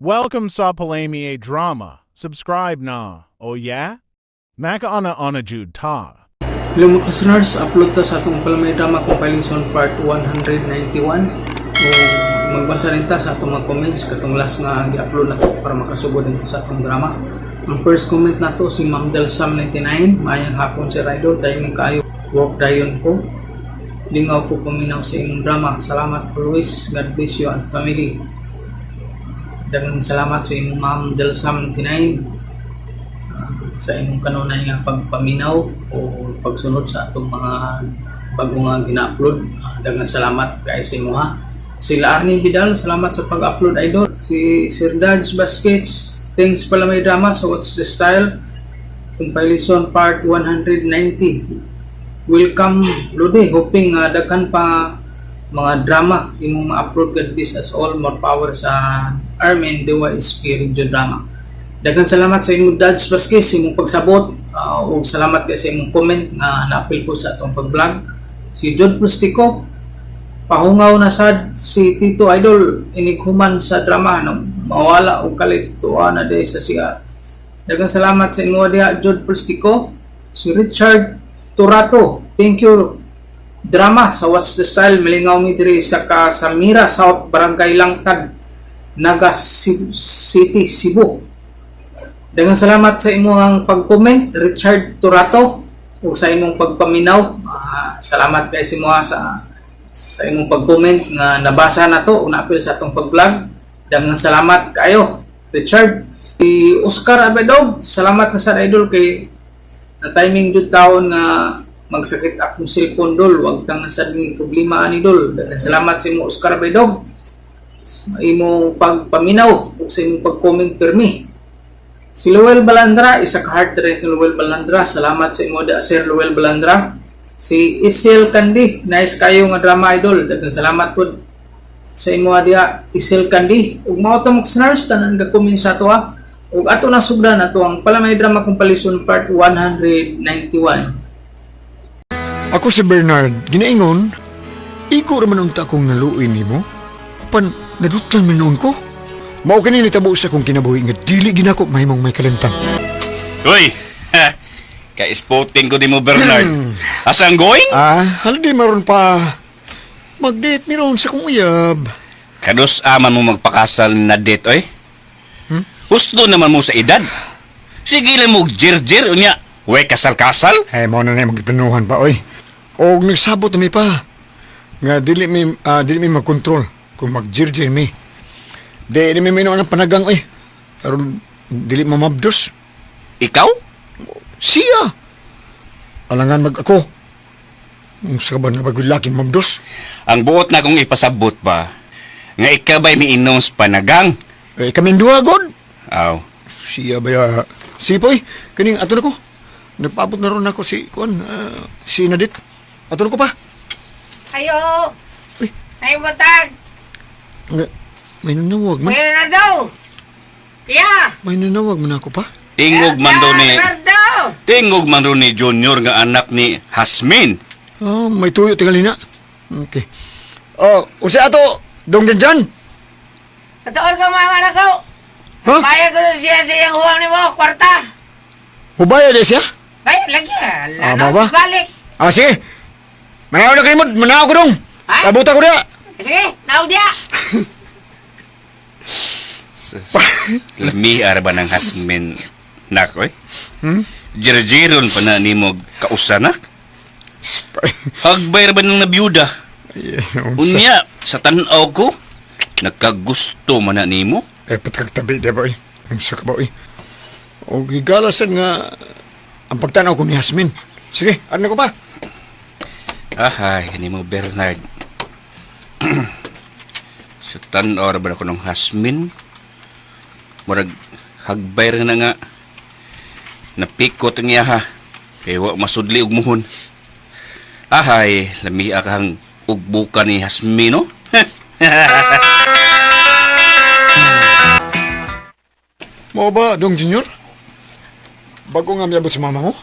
Welcome sa Palamie Drama. Subscribe na. Oh yeah? Maka ana Jude ta. Hello mga listeners, upload ta sa atong Palamie Drama Compilation Part 191. Magbasa rin ta sa atong mga comments katong last nga gi-upload na to para makasugod din sa atong drama. Ang first comment na to si Ma'am Delsam 99. Mayang hapon si Rider, tayo ng kayo. Walk dayon ko. Lingaw ko puminaw sa inyong drama. Salamat always. God bless you and family. Daghang salamat sa inyong Ma'am Delsam 99 sa inyong kanunay nga pagpaminaw o pagsunod sa atong mga bagong nga gina-upload. Daghang salamat kay sa inyo ha. Sila Arnie Vidal, salamat sa pag-upload idol. Si Sir Dodge Baskets, thanks Palamie Drama sa What's the Style Compilation Part 190. Welcome Lodi, hoping daghan pa mga drama imong ma-upload. God bless us all, more power sa Armin Dewa Spirit drama. Daghang salamat sa imong Dodge Baskets imong pagsabot ug salamat kay sa imong comment nga na-apil ko sa atong pag-vlog. Si Jod Plustico, pahungaw na sad si Tito Idol inighuman sa drama na mawala og kalituan na day sa siya. Daghang salamat sa inyo diha Jod Plustico. Si Richard Turato, thank you drama sa What's the Style milingaw mi diri sa Kasamira South Barangay Langtad, Naga City, Cebu. Daghang salamat sa imong pag-comment Richard Turato ug sa imong pagpaminaw. Salamat kay sa mga sa imong pag-comment nga nabasa na to ug naapil sa atong pag-vlog. Daghang salamat kayo Richard. Si Oscar Abedog, salamat na sa idol kay na timing jud taon nga magsakit akong cellphone dol, wag tang nasad ni problema ani dol. Salamat sa imo Oscar Bedog sa imong pagpaminaw ug sa imong pag-comment permi. Si Luel Balandra, isa ka heart rin ni Luel Balandra, salamat sa imo da Sir Luel Balandra. Si Isel Kandi, nice kayo nga drama idol, daghang salamat pud sa imo dia Isel Kandi. Ug mao ta mag-snars tanan ga comment sa ato ha. Ug ato na sugdan ato ang Palamie Drama Compilation Part 191. Ako si Bernard, ginaingon, iko raman unta akong naluin ni mo. Pan, nadutlan man noon ko. Mao kanini tabo sa akong kinabuhi nga dili ginako mahimong may kalentang. Uy! Ka-spotting ko di mo, Bernard. Asang going? Haldi maron pa. Mag-date miron sa kong uyab. Kados aman mo magpakasal na date, oy? Gusto naman mo sa edad. Sige lang mo jir-jir, unya. Uy, kasal-kasal? Mao na na magplanuhan pa, oy. O nagsabot na mi pa. Nga dili mi magkontrol kung magjirjir mi. Dili mi minuan ang panagang, oy. Pero dili mamabdos. Ikaw? Siya! Alangan mag-ako. Ang saban na bagulaking mamdos. Ang buot na kong ipasabot ba, nga ikaw ba'y miinom sa panagang? Kaming duha, God. Aw. Siya ba ya? Sipoy, kaning ato na ko. Nagpaabot na ron ako si Nadit. Ato na ko pa. Ayo! Uy. Ayo batag! May nanawag man. Mayroon na daw! Kaya! May nanawag man ako pa. Tingog man daw ni... daw! Tingog man daw ni Junior nga anak ni Hasmin. May tuyo tingali na. Okay. Usa ato, donggan dyan. Katoon ka mga anak ko! Ha? Bayad ko na siya sa iyang huwang ni mo, kwarta! Hubaya di siya? Bayad lagi Ama ba? balik! Sige. Mayaw na kayo mo, manaw ko dong. Ha? Tabuta ko na. Sige, naw dia! Lamiar ba ng Hasmin, nak, oy? Jir-jiron pa na ni mo kausanak? Hagbayar ba ng nabiyuda? Unya, sa tanaw ko, nagkagusto man na ni mo? Patkagtabi, di ba, oy? Ang saka ba, oy? O gigalasan nga ang pagtanaw ko ni Hasmin. Sige, ano ko pa? Ahay, ni mo Bernard. Sa tanaw ba ako ng Hasmin? Murag hagbayar na nga. Napikot niya ha. Kaya wa masudli og muhon. Ahay, lamia kang ugbuka ni Hasmin, no? Mo ba, Dong Junior? Bago nga miyabot sa mama mo?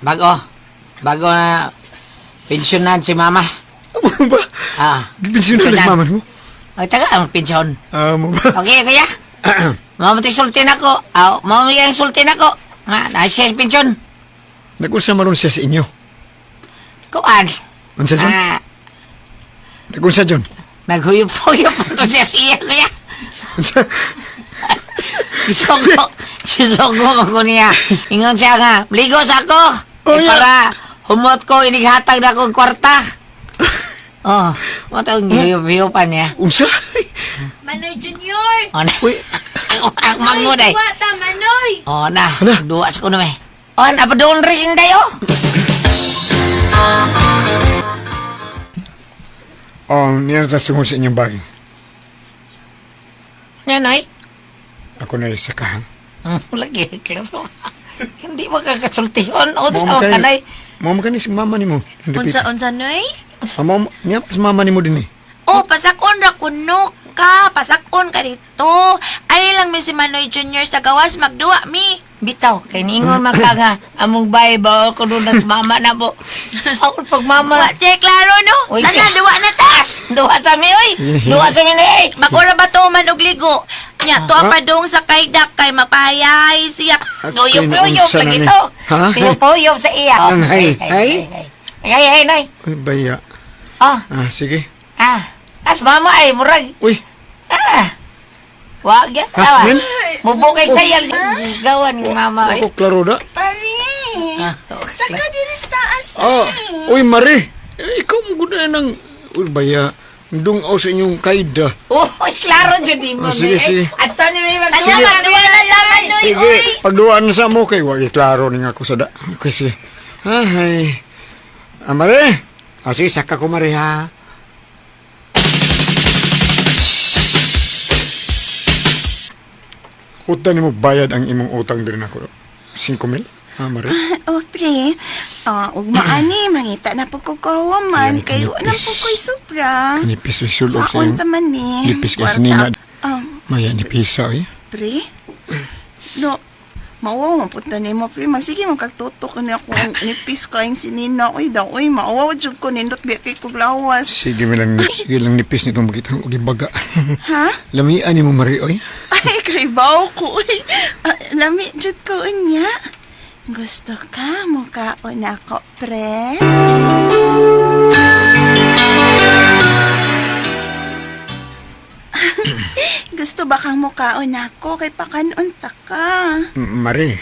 Bago. Bago na pensyonan si mama. Ano ba? Gipinsin na lang mama mo? O, taga ang pensyon. Mo ba? Okay, kuya. Mamatay sultin ako. Mamatay sultin ako. Nga, nasa pensyon. Nag-unsa maron siya sa inyo? Kuan. Unsa dyan? Nag-unsa dyan? Naghuyop-huyop ito siya kuya. Unsa? Sisugo ako niya. Ingon siya nga, ligo sa ako. Oh, yeah. Para humot ko, inighatag na akong kwarta. Oh, matawag hiyop-hiyopan niya. Unsa? Manoy Junior! Oh, na. Uy, Ang manguday. Duwa ta, Manoy! Oh, na. Hala. Duwa sa kuno eh. Oh, napadoon rin tayo. niyan ta sungo sa inyong bahay. Nanay. Ako na isa ka, ha? Lagi, klaro. Hindi mo kakasultihon. O, sa mga kanay. Mama ka ni si mama ni mo. Unsa, Noy? Mama, niya si mama ni mo din eh. Oh, pasakon ra kuno ka. Pasakon ka dito. Ano lang mi si Manoy Junior sa gawas magduwa mi. Bitaw, kay ningon makaga. Among bay ba ako doon sa mama na po. Saan pag mama? Wa, te, klaro no? Uy, Tana, ka- duwa na ta. Duwa sa mi, oy. Duwa sa mi na, eh. Magura ba to man og ligo? Nya, to pa dong sa kaydak kay mapahayay siya. Uyop-uyop Unsa na lagi ni? to. Ha? Uyop-uyop sa iya. Ang hay, hay? Hay, nay. Ay, baya. Oh, Sige. as mama ay murag. Uy, Wag ya. Hasmin? Mubukay sayang gawan ni mama ay. ako klaro da. Pare, saka diri sa taas. Uy, Mari. Ikaw mo guna ng... Uy, baya. Dungaw sa inyong kaida. Oh, klaro jud di mo. Sige, sige. Ato ni may Sige. Manoy. Sige, pagduaan na sa mo kay wag klaro ning ako sa da. Okay, sige. Ay. Mari. Sige, saka ko Mari ha. Utan ni mo bayad ang imong utang din ako. 5,000? Mari. Oh, pre. Ug maani, mangita na po ko kawaman. Yan, Kay wala nipis. po ko'y sobra. Kanipis may sulok sa Saon iyo. taman ni. Nipis ka sa nina. Um, Maya ni pisa eh. pre? No, maawa mo punta ni mo, pre. Magsige mo kagtutok ni ako ang nipis ko ang sinina. Uy, daw, uy, maawa jud ko nindot biya kay kong lawas. Sige lang nipis nitong makita ng baga. Ha? Lamian ni mo Mari oy. Ay, kay baw ko, uy. Lami jud ko unya. Gusto ka mo kaon ako, pre? Gusto ba kang mukaon ako kay pakanon ta ka? Mari.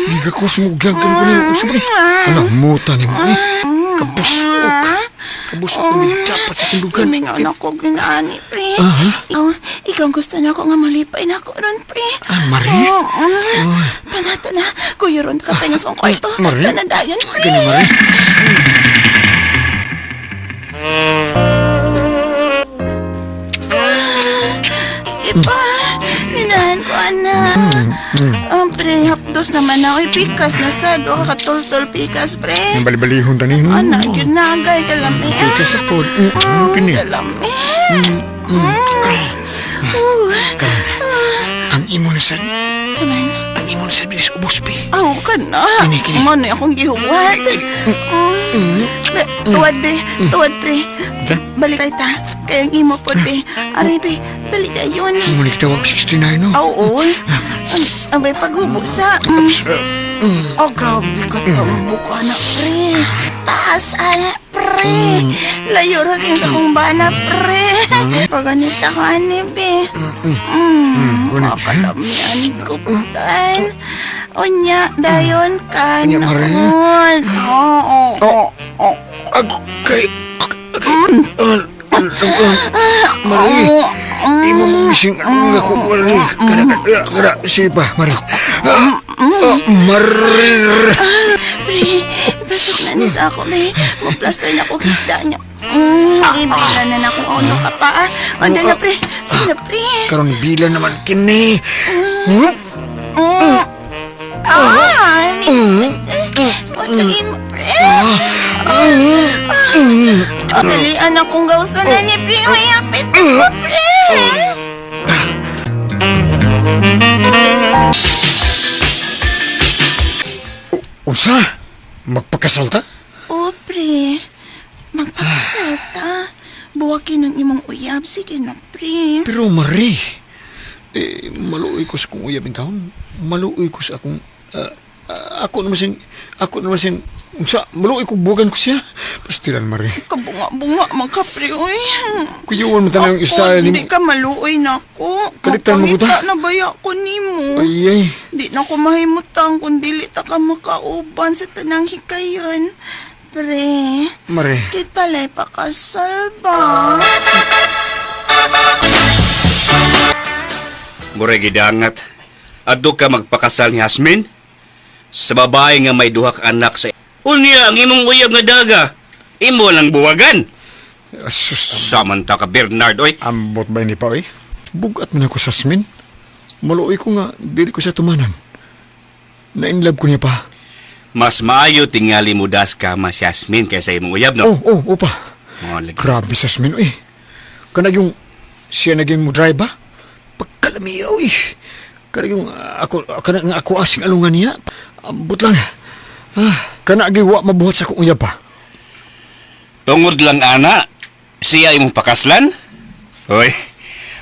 Gigakos mo gagan ko niyo. Sabi, anak muta ni mo eh. Kabusok. Kabusok na may dapat sa tundugan. Mingon ako ginaani, pre. Ikaw gusto na ako nga malipay na ako ron, pre. Mari? Tana, kuya ron ka tayo sa kwarto. Mari? Tanadayan, pre. Gani Mari. Ipa, ninahan ko, anak. Pre, hapdos naman ako. Pikas na sad. O, katultol pikas, pre. Ang balibalihon tani no. Anak, yun nagay, kalami. Ika sa pod. Kini. Kalami. Ang imo na sad. Saman. Ang imo na sad bilis ubos pe. Aw ka na. Kini. Manoy akong gihuwat. Tuwad, pre. Balik tayo ta. Kaya ang imo po, pre. Aray, pre. Dali na yun. Imo ni kitawag 69 no. Aw, oy. Ang may paghubo sa... Oh, grabe ka tambok, anak, pre. Taas, anak, pre. Layo rin sa kong bana, pre. Paganita ka, anak, pre. Kakalamian ko, putan. Onya, dayon ka. Anya, Mari. Oo. Agkay. Mari. Imo mo mising ang ako Mari. Kada sige pa Mari. Mari. Pre, pasok na ni sa ako, pre. Maplaster na ako kita niya. Ibila na ako. Ano ka pa, ah? Anda na, pre. Sige na, pre. Karon bila naman kini. Patayin mo, pre. Dalian akong gawsa na ni pre. Uy, apit mo, pre. Unsa? Magpakasal ta? Oh, pre. Magpakasal ta. Buwakin ang imong uyab. Sige na, pre. Pero Marie, maluoy ko sa kong uyab in taon. Maluoy ko sa akong ako naman sin maluoy ko bugan ko siya. Pastilan Marie. Kabunga-bunga man ka, pre, uy. Kuyawan mo tanang isa Hindi ka maluoy na ako. Kalitan mo ko ta? Magpangita na baya ko nimo. Ay. Di na ko mahimutang kung dili ta ka makauban sa tanang hikayon. Pre, Marie. kita lay pakasal ba? Murag gidangat. Adto ka magpakasal ni Hasmin? Sa babae nga may duha ka anak sa... Unya, ang imong uyab nga daga. Imo lang buwagan. Asus. Samanta ka, Bernard, oy. Ambot ba ni pa eh? Bugat man ako sa Asmin. Maluoy ko nga, dili ko siya tumanan. Na-inlove ko niya pa. Mas maayo tingali mo das ka mas Yasmin kaysa imong uyab, no? Oo pa. Mga lagi. Grabe sa Asmin, eh. Kanag yung siya naging mo drive ba? Pagkalamiyaw, eh. Kanag yung ako asing alungan niya. Ambot lang. Kanag giwa mabuhat sa akong uyab pa. Tungod lang, ana. Siya imong pakaslan? Hoy,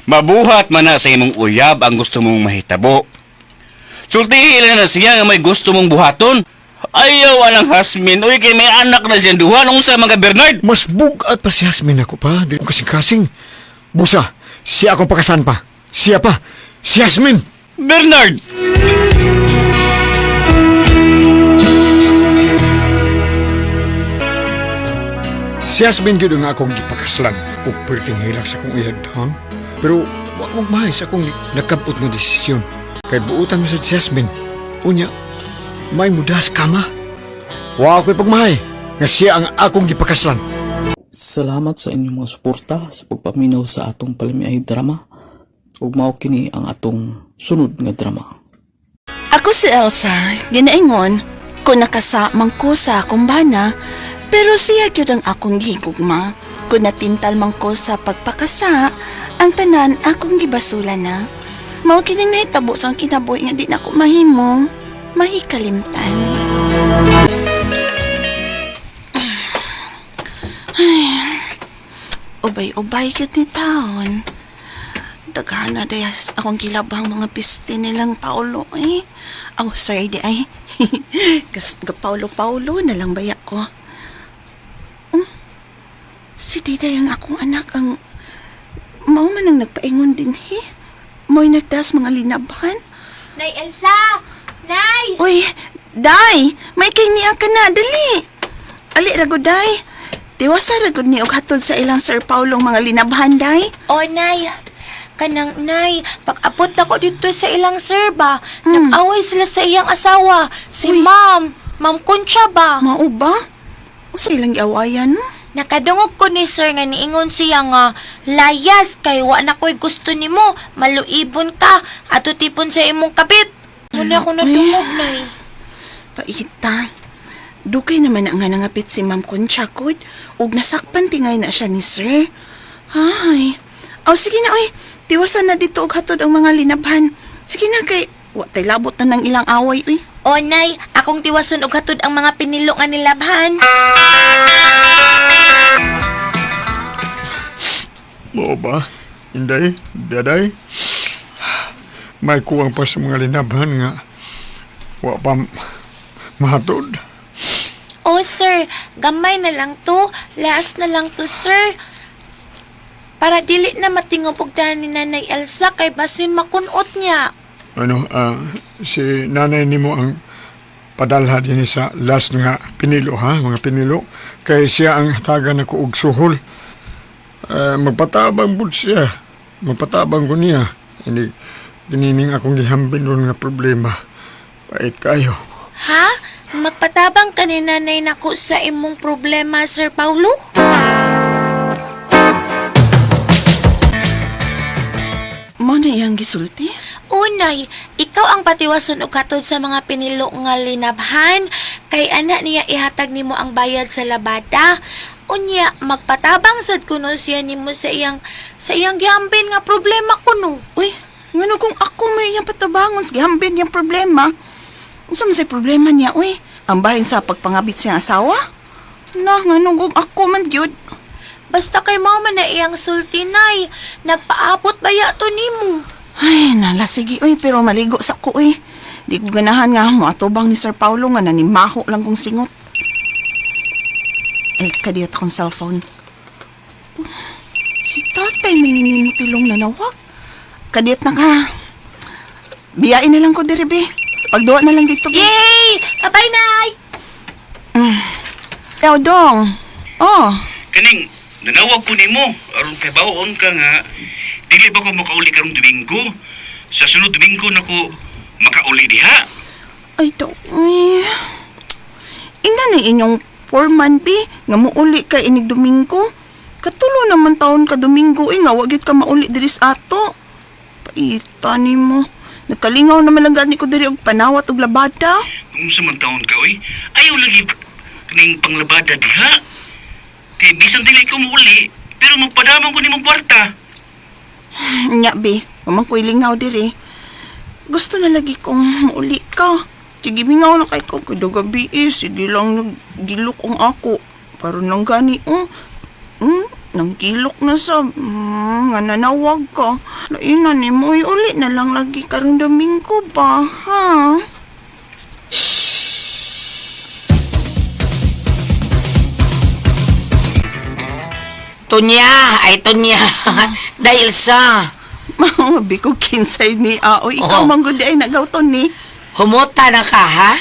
mabuhat man na sa imong uyab ang gusto mong mahitabo. Sultihin na siya nga may gusto mong buhaton. Ayaw anang Hasmin. Uy, kay may anak na siyang duha. Anong sa mga Bernard? Mas bugat pa si Hasmin ako pa. Di ko kasing-kasing. Busa, siya akong pakasan pa. Siya pa. Si Hasmin. Bernard! Si Hasmin gyud nga akong gipakaslan ug perting hilak sa akong iyagtaon. Pero wa ko magmahay sa akong nakabot nga desisyon. Kay buutan mo sa si Hasmin. Unya, may mudas kama. Wa ako'y pagmahay nga siya ang akong gipakaslan. Salamat sa inyong mga suporta sa pagpaminaw sa atong palimiay drama. Ug mao kini ang atong sunod nga drama. Ako si Elsa, ginaingon, kung nakasamang ko sa akong bana, pero siya gyud ang akong gihigugma. Kung natintal man ko sa pagpakasa, ang tanan akong gibasula na. Mao kining nahitabo sa kinabuhi nga di na ko mahimo, mahikalimtan. Ubay-ubay gyud ni taon. Daghana dayas akong gilabang mga piste nilang Paulo eh. Oh, sorry di ay. Paulo na lang baya ko. Si Diday ang akong anak ang mao man ang nagpaingon din he. Mo'y nagdas mga linabhan. Nay Elsa! Nay! Uy, Day! May kay niya ka na, dali! Ali, ragod, Day. Tiwasa ragod ni og hatod sa ilang Sir Paulong mga linabhan, Day. O, Nay. Kanang, Nay, pag-abot ako dito sa ilang sir ba, nag-away sila sa iyang asawa, si Uy. Ma'am Concha ba? Mao ba? O sa ilang iawayan, no? Nakadungog ko ni sir nga niingon siya nga, layas kay wa na ko'y gusto nimo, maluibon ka, ato tipon sa imong kabit. Muna ako nadungog, Nay. Paita. Dugay naman ang nga nangapit si Ma'am Concha Kud, ug nasakpan tingay na siya ni Sir. Ay. O sige na, oy. Tiwasan na dito og hatod ang mga linabhan. Sige na kay, wa tay labot na ng ilang away, uy. O, Nay, akong tiwason og hatod ang mga pinilo nga nilabhan. Mo ba? Inday? Daday? May kuwang pa sa mga linabhan nga. Wa pa mahatod. O, sir, gamay na lang to. Last na lang to, sir. Para dili na matingog og tanan ni Nanay Elsa kay basin makunot niya. Si nanay nimo ang padalha din sa last nga pinilo ha, mga pinilo. Kay siya ang hatagan ako og suhol. Magpatabang bud siya. Magpatabang ko niya. Hindi ginining akong gihambin ron nga problema. Pait kayo. Ha? Magpatabang ka ni Nanay nako sa imong problema, Sir Paulo? Mo na iyang gisulti? Unay, ikaw ang patiwason og katod sa mga pinilo nga linabhan kay ana niya ihatag nimo ang bayad sa labada. Unya, magpatabang sad kuno siya nimo sa iyang gihambin nga problema kuno. Uy, ngano kung ako may iyang patabangon sa gihambin yung problema? Unsa man say problema niya, uy? Ang bahin sa pagpangabit siyang asawa? Na, nga nung ako man gyud. Basta kay mama na iyang sultinay. Nagpaabot ba ya to nimo? Ay, nala, sige, uy, pero maligo sa ko, uy. Di ko ganahan nga mo atubang ni Sir Paulo nga nanimaho lang kong singot. Eh, kadiyot akong cellphone. Si tatay mininin mo tilong nanawag. Kadiyot na ka. Biyain na lang ko, diribe. Pagduwa na lang dito. Yay! Abay, Nay! Ikaw, dong. Oh, Kaning, nanawag ko nimo aron kay bawon ka nga dili ba ko makauli karong Domingo? Sa sunod Domingo nako makauli diha. ay, dong. Ina na inyong foreman, bi. Nga muuli ka inig Domingo. Katulo naman taon ka Domingo, nga wagit ka mauli diris ato. Paita ni mo. Nagkalingaw naman lang gani ko diri og panawat og labada. Kung sa man taon ka oy, ayaw lagi kaning panglabada diha. Kay bisan dili ko muuli, pero magpadamang ko nimong kwarta. Nya, bi. Mamang ko'y lingaw diri. Gusto na lagi kong mauli ka. Sige, mingaw na kay ko. Kada gabi sige lang naggilok ang ako. Karon lang gani, nanggilok na sa, nga nanawag ka. Lainan ni mo, uli na lang lagi karong Domingo ba, ha? Tunya, ay Tunya. Dahil sa Mabi ko kinsay ni Aoy. Ikaw Oo. manggod ay nagawton ni. humuta na ka, ha?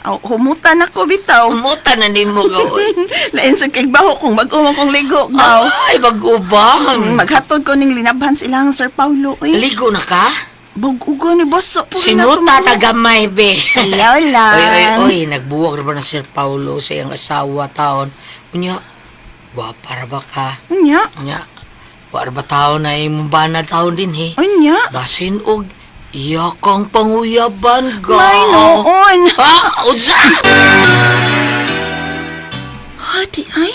Humutan ako bitaw. Humuta na ni mo, gaoy. Lain sa kigbaho kung mag-umang kong ligo, gaw. Ay, mag-ubang. Maghatod ko ning linabhan silang Sir Paulo, eh. Ligo na ka? Bagugo ni bosso po. Sinuta tagamay, be. Lola. Oy, nagbuwag na ba na Sir Paulo sa iyang asawa taon? Unya, para ba ka? Unya? Unya, para ba taon na imong banad taon din, he? Unya? Basin og iya kang panguyaban ga. May noon. Unsa? Hadi ay,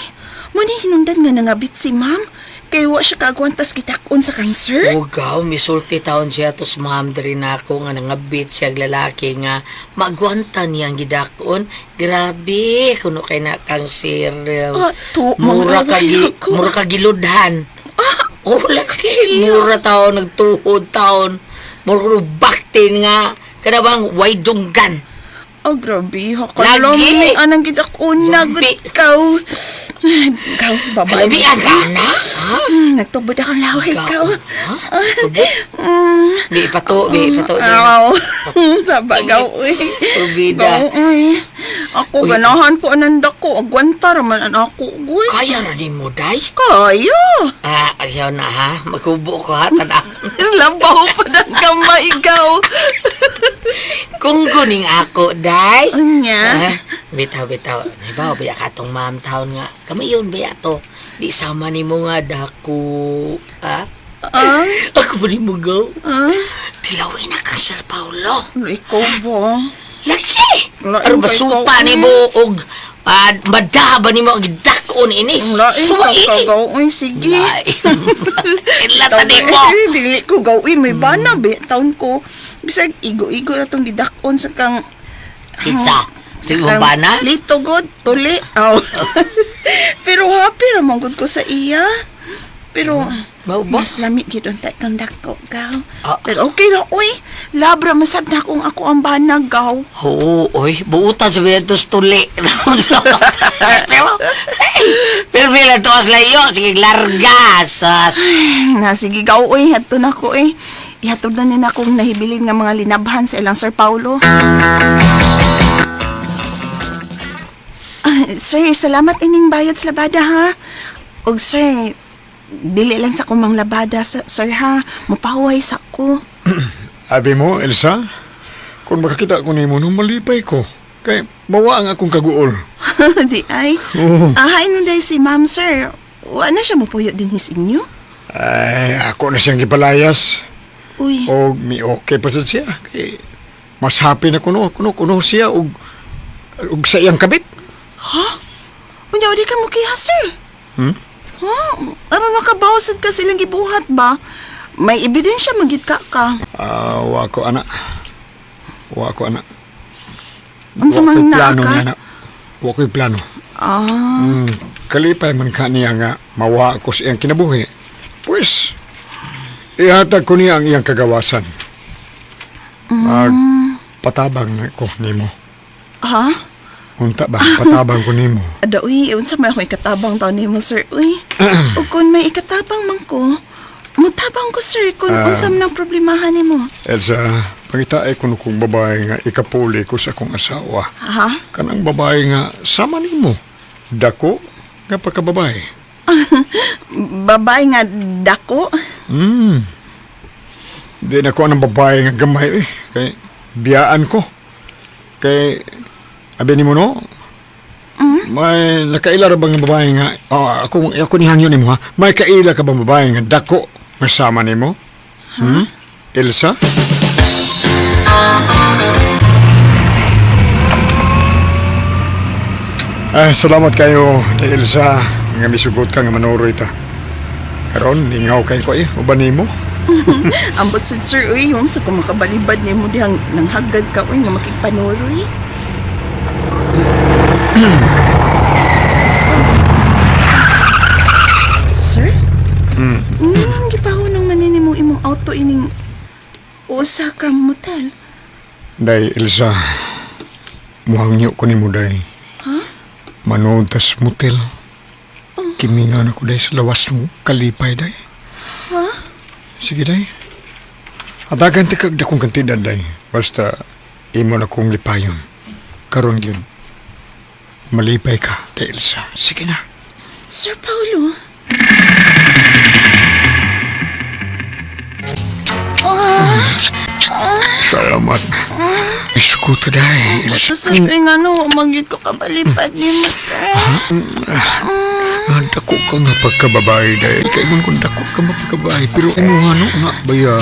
muna hinungdan nga nangabit si ma'am. Kaya wa siya kaagwantas kitakon sa cancer. Ugaw, misulti taon siya tos ma'am diri na ako nga nangabit siya lalaki nga magwanta niyang gidakon. Grabe, kuno kay na cancer. Mura ka giludhan. Oh, laki. Mura taon, nagtuhod taon. Mura baktin nga. Kada bang way dunggan. Oh, grabe. Lagi. Hakalong anang kitakon na Grabe. ikaw. Ikaw, babae. Kalabian ka, anak? Ha? Nagtubod akong laway, ikaw. Tubod? Di pato. Aw. Sabagaw, uy. Turbida. Ako, Uy. ganahan ko ananda ko. Agwanta raman ang ako, uy. Kaya na ni mo, day? Kaya. Ayaw na, ha? Magkubo ko, ha? Tanak. Labaw pa ng kamay, ikaw. Kung kuning ako, day? Anya. Bitaw. Ibaw, baya ka tong ma'am taon nga. Kami yun, baya to. Di sama ni mo nga dako. Ha? Ako ba ni mo gaw? Tilawin na kang Sir Paulo. Ikaw ba? Laki! Lain Pero kay basuta ikaw, ni mo og madaba ni mo ang dakon ini. Lain ka kagaw, uy. Sige. Ilata ni mo. Dili ko gawin. May bana, be. Taon ko. Bisag, igo-igo na itong didakon sa kang... Pizza. Sige kang ba na? Lito god, tuli. Aw. Pero happy ramang good ko sa iya. Pero, mas lami gidon tayo kang dako, gaw. Pero okay na, uy. Labra masad na kung ako ang banag, gaw. Oo, oy. Buutan sa Vientos tuli. Pero bila to as layo. Sige, largas. Na, sige, gaw, uy. Hato na ko, uy. Ihatod na nila akong nahibilin nga mga linabhan sa ilang Sir Paulo. Sir, salamat ining bayad sa labada, ha? Og sir, dili lang sa kumang labada, sir, ha? Mupahuay sa ko. Abi mo, Elsa, kung makakita ko ni mo, nung malipay ko. Kay, bawa ang akong kaguol. Di ay. Oo. Ahay nun dahil si ma'am, sir. Wala siya mupuyo din his inyo? Ay, ako na siyang gipalayas. Uy. O, may okay pa siya. Kay, mas happy na kuno siya. Og sa iyang kabit. Ha? Unya, di ka mo kaya, sir? Ha? Ano nakabawasad ka silang gibuhat ba? May ebidensya magit ka. Wa ko, anak. Unsa Wa man ko'y naa plano ka? niya na. wa ko'y plano. Ah, Kalipay man ka niya nga mawa ako sa iyang kinabuhi. Pues, ihatag ko niya ang iyang kagawasan. Patabang na ko nimo. ha? Unta ba? Patabang ko nimo. Ada, uy, unsa may ako ikatabang taon ni mo, sir, uy. O kung may ikatabang man ko, mutabang ko, sir, kung unsam ng problemahan ni mo. Elsa, pangitaay ko kung babae nga ikapuli ko sa akong asawa. Ha? Kanang babae nga sama nimo. Dako nga pagkababae. Babae nga dako? Di na ko ang babae nga gamay Kay biyaan ko. Kay abi nimo no? May nakaila ra bang nga babae nga ako ni hangyo nimo ha. May kaila ka bang babae nga dako nga sama nimo? Elsa? Salamat kayo ni Elsa nga misugot ka nga manoro ita. Karon ningaw kay ko uban nimo. Ambot sad, sir, uy, yung sa kung makabalibad ni mo dihang nanghagad ka, uy, nga makikpanuroy. Sir? Ang gipahunong manini mo imong auto ining usa ka motel. Day Elsa, muhangyo ko nimo day. Manood tas motel. Kimingan ako day sa lawas ng kalipay day. Sige day. Atagan ti kag dakong kantidad day. Basta imo na kong lipayon. Karon gyud. Malipay ka, day Elsa. Sige na. Sir Paulo? Salamat. Iskuto day. Basta sir, nga no, magyud ko kabalibad ni mo, sir. Dako ka nga pagkababae day. Kaya man kung dako ka mapagkabae. Pero ano ano nga baya?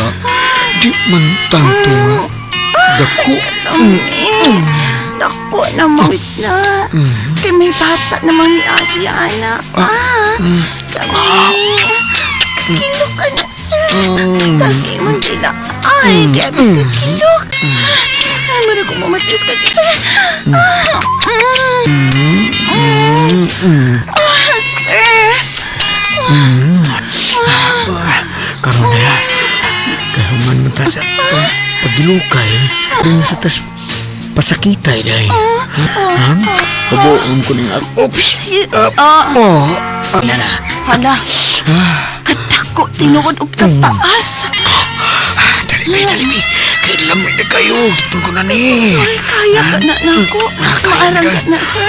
Di man tanto nga. Dako. Dako na mawit na. Kay may bata naman ni Ate Ana. Kami. Kakilok ka na, sir. Tapos kayo mong gina. Ay, grabe kakilok. Ay, mara ko mamatis ka, sir. Sir. Karon na. Kaya man mo ta sa pagilukay. Kaya sa tas pasakitay day. Pabuon ko ning oops. Hala. Katako, tinuod og kataas. Dali. Kaya lamay na kayo. Gitong ko na ni. Sorry, kaya ka na ako. Maarang ka na, sir.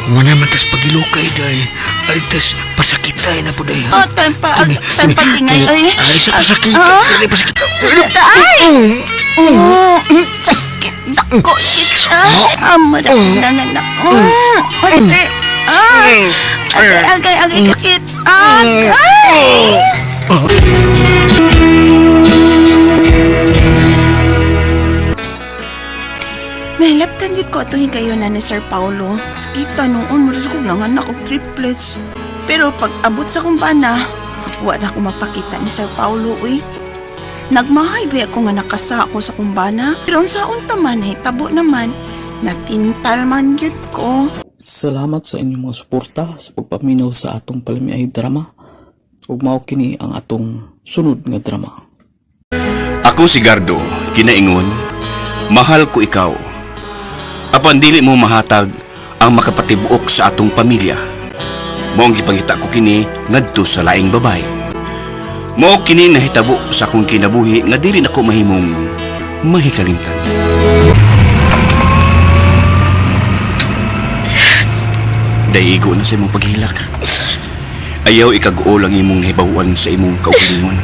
Umana man tas pagilukay day. Aritas pasakitay na po day. Tanpa tingay, ay. Ay, sa pasakitay. Dali pasakitay. Ay! Sakit dako, siya. Amarang nanganak. Sir. Agay, kakit. Agay! Nahilaptan yun ko itong higayon na ni Sir Paulo. Kita noon, maras ko nanganak og triplets. Pero pag abot sa kumbana, wala ko mapakita ni Sir Paulo, uy. Nagmahay ba ako nga nakasa ako sa kumbana? Pero sa unta man, hitabo naman, natintal man yun ko. Salamat sa inyong mga suporta sa pagpaminaw sa atong Palamiay drama. Ug mao kini ang atong sunod nga drama. Ako si Gardo, kinaingon, mahal ko ikaw. Apan dili mo mahatag ang makapatibuok sa atong pamilya. Mao ang gipangita ko kini ngadto sa laing babay. Mao kini nahitabo sa akong kinabuhi nga dili nako mahimong mahikalimtan. Daigo na sa imong paghilak. Ayaw ikaguol ang imong nahibawan sa imong kaugalingon.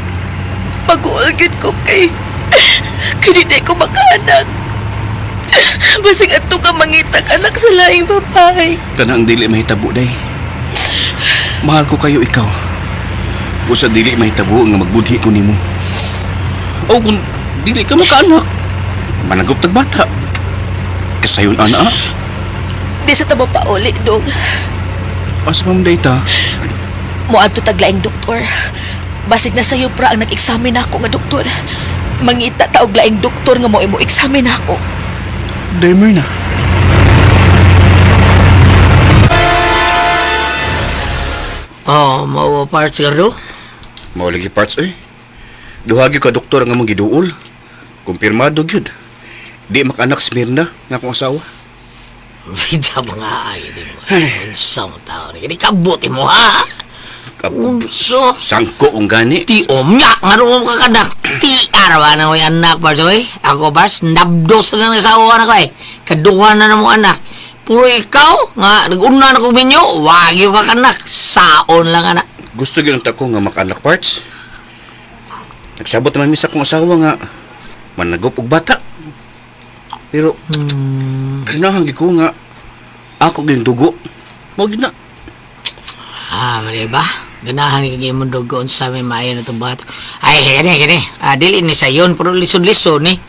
Pag-uagid ko kay di ko makaanak. Basig ato ka mangitag anak sa laing babae. Kanang dili mahitabo day. Mahal ko kayo ikaw. O sa dili mahitabo nga magbudhi ko nimo. O kung dili ka makaanak, managop tag bata. Kasayon ana. Di sa tabo pa uli, dong. Asa ma'am data? Muadto taglaing doktor. Basig na sayo pra ang nag-examine ako nga doktor. Mangita taog laing doktor nga mo imo examine ako. Daymer na. Mao parts Gardo? Mao lagi parts eh. Duhagi ka doktor nga mong giduol. Kumpirmado gyud. Di makanak Smirna nga akong asawa. Bida mga ay, di mo. Unsa mo tao ni kini kabuti mo ha. Unsa? Sangko ang gani. Ti omya nga ro ka kanak. Ti arawa na mo yan anak parts oy. Ako parts nabdos na sa asawa na ko eh. Kaduha na mo anak. Puro ikaw nga nag-una na ko minyo. Wagyo ka kanak. Saon lang anak. Gusto gyud ta ko nga makanak parts. Nagsabot naman mi sa akong asawa nga managop og bata. Pero kinahanglan ko nga ako gyud dugo. Mo gyud na. Mali ba? Ganahan ni kagay mo dugoon sa may maya na itong bato. Ay, gani. Dili ni sa yun, pero lison-lison eh.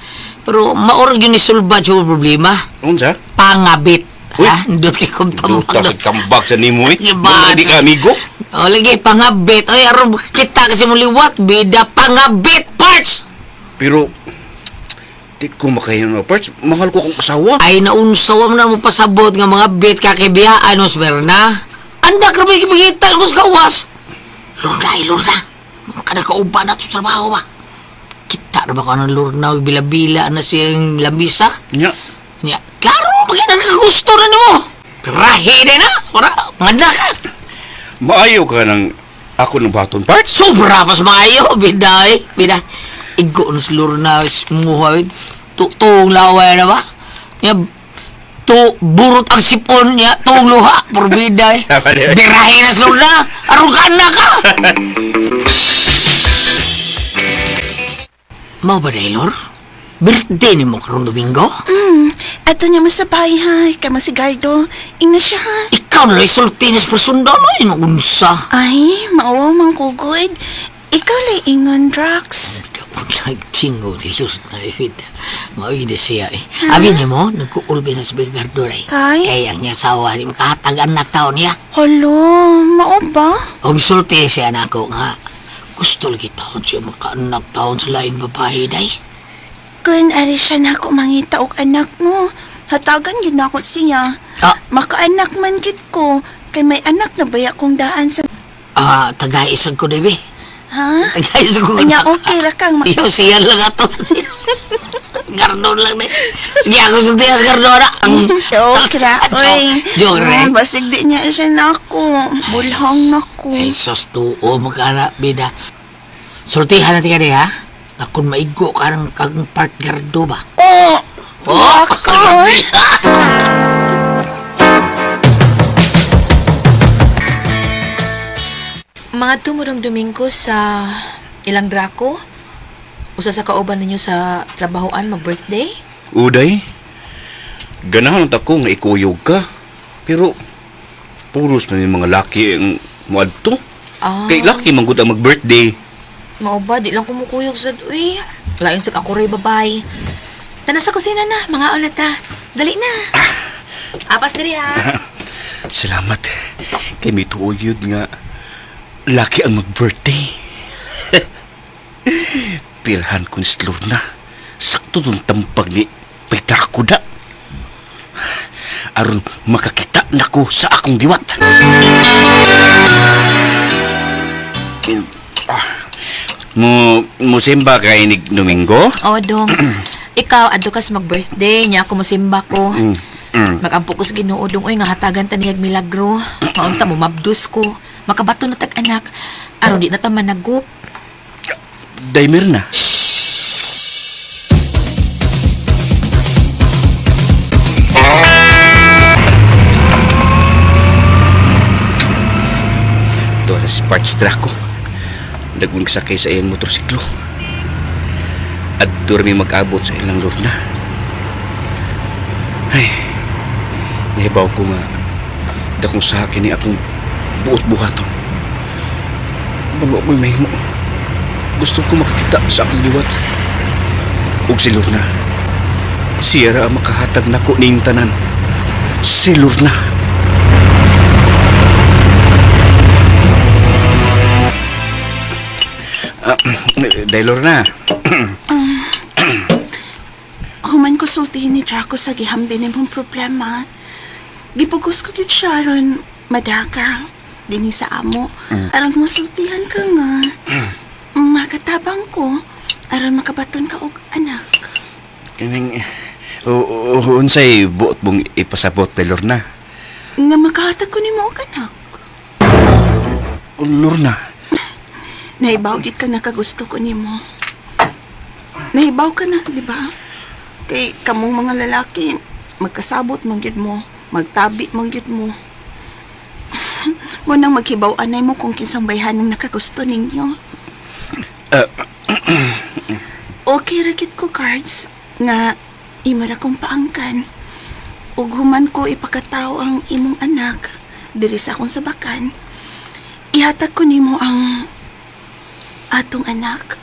Pero maorag yun ni sulbad yung problema. Unsa? Pangabit. Uy! Ha? Ndot kay kong tambak. Duta sa tambak sa nimo eh. Iba, Di ka amigo. O, lagi, pangabit. Oy, aron kita kasi mo liwat. Bida, pangabit parts! Pero di ko makayon na parts. Mahal ko akong asawa. Ay, naunsaw mo na mo pasabot nga mga bit kakibiyaan, os Berna. Andak na may kibigita, os gawas. Lorna. Kada kauban na ito sa trabaho ba? Kita na ba ka ng Lorna, bila-bila na siyang lambisa? Nya. Nya, klaro, maganda na gusto na ni mo. Rahi na na, ora, manda ka. Maayo ka ng ako ng baton parts. Sobra pas maayo, bida. Igo na si Lorna, muha, tuong laway na ba? Nya, burot ang sipon niya, tuong luha, porbida eh. Birahin na si Lorna, arugan na ka. Mau ba dahil, Lor? Birthday ni mo karong Domingo? Ato niya mo sa bahay, kay Masigardo. Ingna siya ha. Ikaw na lang sultinis por sundalo, yun ang unsa. Ay, mao mang kugod. Ikaw lay ingon, Drax. Ikaw ang nagtingo ni Lor na David. Mauwi na siya eh. Abi niya mo, nagkuulbi na sa Bigardo eh. Kay? Kaya ang niya sawa, di makahatagan na taon niya. Hala, mao ba? O misulti siya na ako nga. Gusto lagi taon siya makaanak taon sa laing babae, day. Kun ari siya na ako mangita og anak no. Hatagan gid na ako siya. Makaanak man gid ko. Kay may anak na baya kong daan sa... Tagaisag ko, Debe. Ha? Tagaisag ko. Kanya okay ra kang... Iyo, siya lang ato. Gardon lang, de. Sige, ako sa tiyas Gardon na. Okay ra. Oy. Joke, right? Basig di niya siya na ako. Bulhang na ko. Ay, sos, tuo, magkana, bida. Sultihan natin ka, de, ha? Akong maigo ka ng kang part Gardo ba? Bakit? Mga tumurong Domingo sa ilang drako? Usa sa kauban ninyo sa trabahoan mag-birthday? Uday. Ganahan ta ko nga ikuyog ka. Pero puros man yung mga laki ang muadto. Kay laki man gud ang mag-birthday. Mao ba, di lang kumukuyog sa uy. Lain sa ako rin babay. Tanas sa kusina na, mga ulata. Dali na. Apas diri ha. Salamat. Kay may tuoyod nga laki ang mag-birthday. Pirhan ko ni Lorna. Sakto dun tampag ni Petrakuda. Aron makakita na ko sa akong diwat. Musimba kay ni Domingo? O, Dong. Ikaw, adto kas mag-birthday. Nya ako musimba ko. Magampo ko sa Ginoo, Dong. Uy, nga hatagan taniyag milagro. Maunta mo, mabdus ko. Makabato na tag-anak. Aron di na ta managup. Daimer na. Ito na si Parts Draco. Dagun sakay sa iyang motorsiklo. At durmi mag-abot sa ilang Lorna. Ay, nahibaw ko nga dakong sa akin ni akong buot-buhaton. Balo ako'y mahimo. Gusto ko makakita sa akong liwat. Ug si Lorna. Siya ra ang makahatag nako ning tanan. Si Lorna. Dahil Lorna. Human ko sultihin ni Draco sa gihambin mong problema. Gipugos ko gid siya ron madaka. din sa amo. Aron musultihan ka nga. Makatabang ko. Aron makabaton ka og anak. Kaning unsay buot mong ipasabot kay Lorna? Nga makahatag ko nimo og anak. Lorna, Nahibaw gid ka na kagusto ko nimo. Nahibaw ka na, di ba? Kay kamong mga lalaki, magkasabot mong gid mo, magtabi mong gid mo. Mo nang maghibaw-anay mo kung kinsang bayhanang nakagusto ninyo. Okay ra gid ko, Cards, nga imo ra kong paangkan. Ug human ko ipakataw ang imong anak diri sa akong sabakan. Ihatag ko nimo ang atong anak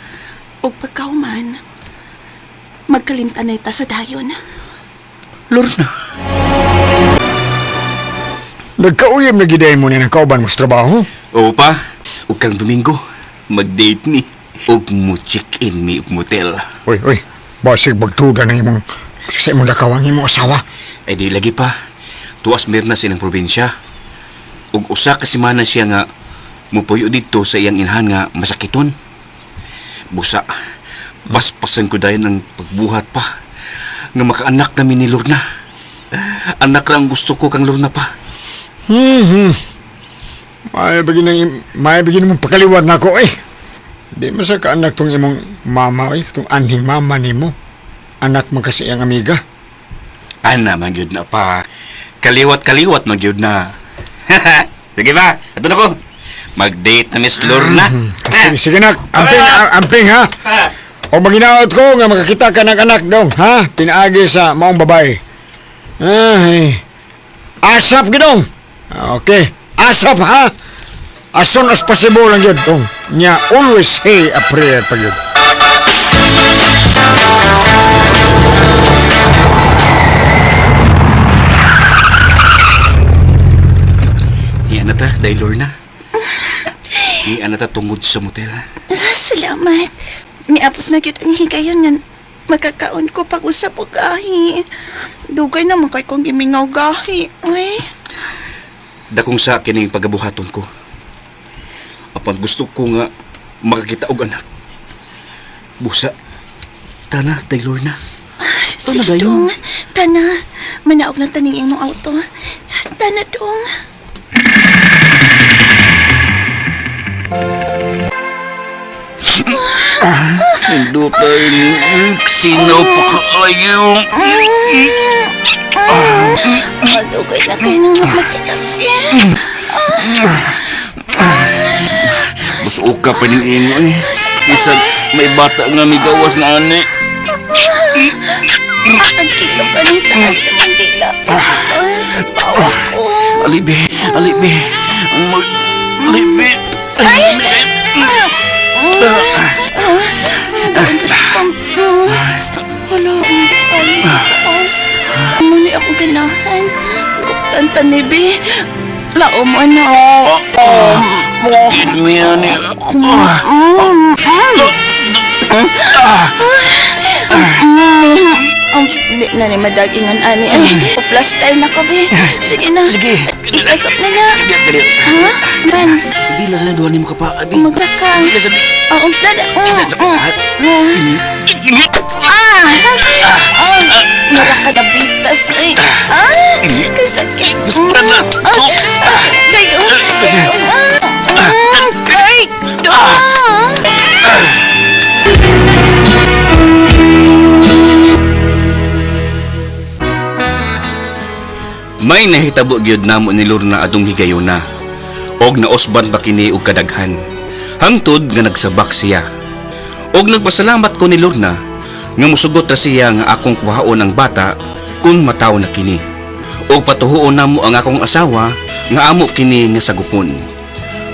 ug pagkauman magkalimtanay ta sa dayon. Lorna. Nagkauyam na giday mo niya ng kauban mo sa trabaho. Oo pa, ug kang Domingo, mag-date ni. Ug mo check-in mi ug motel. Uy, basig magtuga ng imong sa imong nakawang imong asawa. Ay di lagi pa. Tuwas mirna silang probinsya. Ug usa ka semana siya nga mupuyo dito sa iyang inhan nga masakiton. Busa, paspasan ko dayon ng pagbuhat pa nga makaanak namin ni Lorna. Anak lang gusto ko kang Lorna pa. May begin mong pakaliwat na ako eh. Di mo sa kaanak tong imong mama eh, tong anhing mama nimo. Anak mo kasi ang amiga. Ana, magyud na pa. Kaliwat-kaliwat magyud na. Sige ba? Ato na ko. Mag-date na Miss Lorna. Sige nak, amping ha. O maginaot ko nga makakita ka ng anak dong, ha? Pinaagi sa maong babae. Ay, asap gidong. Okay, asap ha. As soon as possible lang yun dong. Nya always say a prayer pa yun. Iyan na ta, dahil Lorna. Iyan na ta tungod sa motel. Salamat. Miabot na gyud ang higayon nga magkakaon ko pag-usap og gahi. Dugay naman kay kong gimingaw gahi. Uy. Dakong sa akin ang pagabuhaton ko. Apan gusto ko nga makakita og anak. Busa, tana, Taylor na. Sige dong. Tana, manaog na taning imong auto. Tana dong. Hindi tayo sinaw pa kayo. Dugay na kayo nang magkatabi. Buto ka pa ning ino eh. Isag may bata nga may gawas na ani. Ang kilo ka ng taas na Mandela. Tapawa ko. Alibi. Alibi. Wala akong taas. Muni ako ganahan. Guptan tanibi. Lao mo na. Inmi ani. Di na ni madagingan ani. Plaster na kami. Sige na. Sige. Ipasok na na. Dali. Ha? Man. Bila sa duhan nimo ka pa, abi. Magdaka. Bila sa Oo, dada. Nara ka na bitas. Ay. Kasakit. Kayo. Ay. May nahitabo gyud namo ni Lorna adtong higayuna. Og naosban ba kini og kadaghan. Hangtod nga nagsabak siya. Og nagpasalamat ko ni Lorna nga musugot ra siya nga akong kuhaon ang bata kung mataw na kini. Og patuhuon namo ang akong asawa nga amo kini nga sagupon.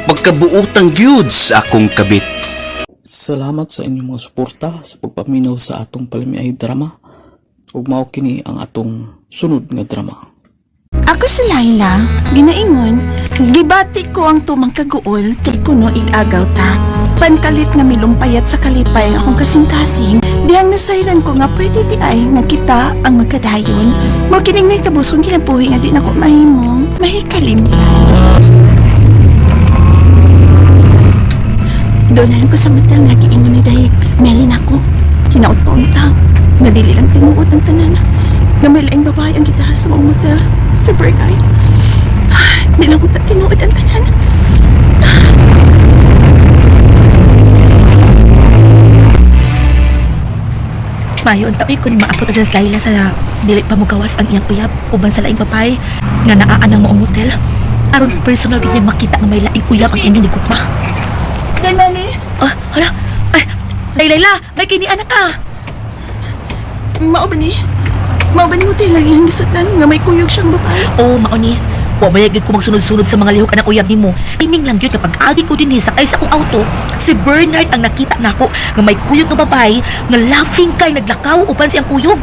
Pagkabuutang gyud sa akong kabit. Salamat sa inyong mga suporta sa pagpaminaw sa atong palimiay drama. Ug mao kini ang atong sunod nga drama. Ako si Laila, ginaingon, gibati ko ang tumang kaguol kay kuno igagaw ta. Pankalit nga milumpayat sa kalipay akong kasing-kasing, dihang nasayran ko nga pwede di ay nga kita ang magkadayon. Mo kining nagtabusong kinabuhi nga di na ko mahimong mahikalimtan. Banalan ko sa motel nga giingon ni Day Melin ako. Hinaot pa unta. Nga dili lang tinuod ang tanan. Nga may laing babae ang gitahas sa mga motel. Si Bernard. Di lang unta tinuod ang tanan. Mayon taoy kung maapot sa Laila sa dili pa mo gawas ang iyang uyab uban sa laing babae nga naaan ang maong motel. Aron personal gid niya makita nga may laing uyab ang iyang gigugma. Day Meli, Ah, hala. Ay, Laila, may kini anak ka. mao ba ni? Mao ba ni motel ang iyang gisutan nga may kuyog siyang babae? Oh, mao ni. Wa ba yagid ko magsunod-sunod sa mga lihok anak uyab nimo. Timing lang yun kapag agi ko din sakay sa akong auto, si Bernard ang nakita nako nga may kuyog nga babae nga laughing kay naglakaw uban siyang kuyog.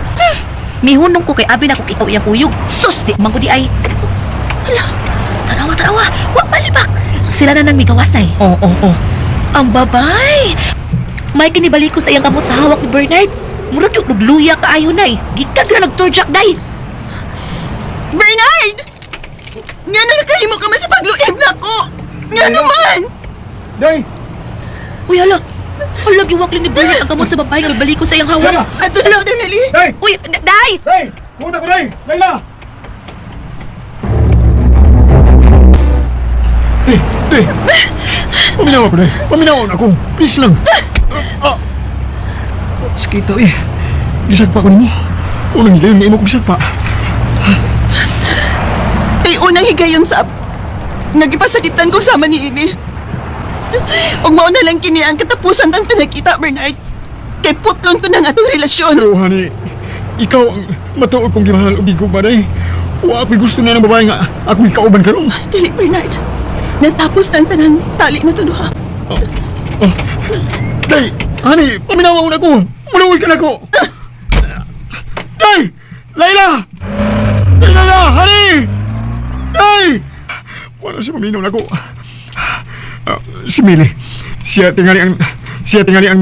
Mihunong ko kay abi na kung ikaw iyang kuyog. Sus, di man ko di ay. Hala, tanawa. Wa palibak. Sila na nang migawas ay. Oo. Ang babay. May kinibalik ko sa iyang kamot sa hawak ni Bernard. Murag yung nagluya kaayo na eh. Gikag na nagturjak day. Bernard! Nga na nakahimo ka man sa pagluib na ko! Nga naman! Day! Uy, hala. Hala, giwak lang ni Bernard ang kamot sa babae nga nagbalik ko sa iyang hawak. Ato na Day Meli! Day! Uy, day! Day! Pumunta ko, Day! Layla! Day! Paminawa ko, Day! Paminawa ako! Please lang! Sakito eh. Gisagpa ko nimo. Unang higayon nga imo kong gisagpa. Ay unang higayon sa... Nagipasakitan ko sama ni Ini. Og mao na lang kini ang katapusan ng tinakita, Bernard. Kay putlon ko ng atong relasyon. Pero, honey, ikaw ang matuod kong gimahal o gigo ba, Day? Wa ako'y gusto na ng babae nga ako'y kauban karon. Dili, Bernard. Natapos ng tanan, tali na to duha. Day! Honey, paminawa mo na ko! Muluwi ka na ko! Day! Layla! Layla! Honey! Day! Wala siya paminaw na ko. Si Mili. Siya tingali ang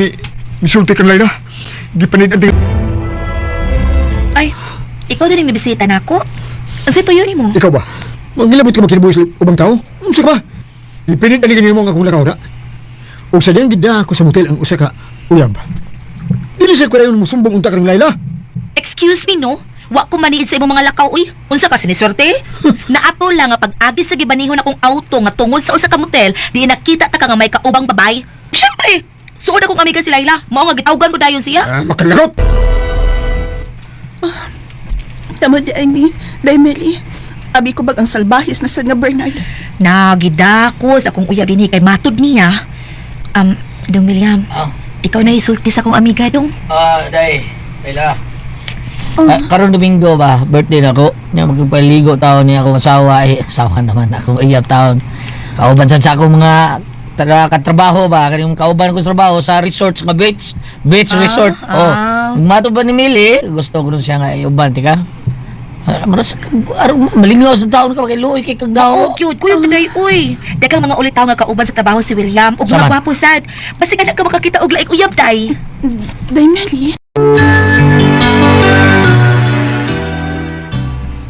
misulti kang Layla. Gipanid ang Ay, ikaw din yung nabisita na ako. Ang sito yun mo? Ikaw ba? Magilabot ka magkinabuhi sa ubang tao? Unsa ka ba? Ipinit ani ganyan mo nga kung lakaw na. O sa diyang gida ako sa motel ang usa ka uyab. Dili siya kwarayon mo sumbong unta kang Layla. Excuse me, no? Wa ko maniid sa imong mga lakaw, uy. Unsa ka siniswerte? Naato lang nga pag-abis sa gibanihon akong auto nga tungod sa usa ka motel, di nakita ta ka nga may kaubang babay. Syempre, suod akong amiga si Layla. Mao nga gitawgan ko dayon siya. Makalakot! Tama di ay ni Day Meli. Abi ko bag ang salbahis na sad nga Bernard. Nagidako sa akong uyab dinhi kay matud niya. Dong William. Ikaw na isulti sa akong amiga dong. Day, Layla. Karon Domingo ba, birthday na ko. Nya magpaligo taon niya akong asawa. Asawa naman akong iyap taon. Kauban sa akong mga katrabaho ba, kanang kauban ko sa trabaho sa resort nga beach resort. Mato ba ni Mili? Gusto ko nun siya nga iuban, tika. Maras malingaw sa taon ka kay luoy kay kagdaw. Oh, cute. Kuya Pinay, uy. Dagang mga ulit tao nga kauban sa trabaho si William. Ug mga Saman. gwapo sad. Basta ka ka makakita og laing uyab, day. Day Meli?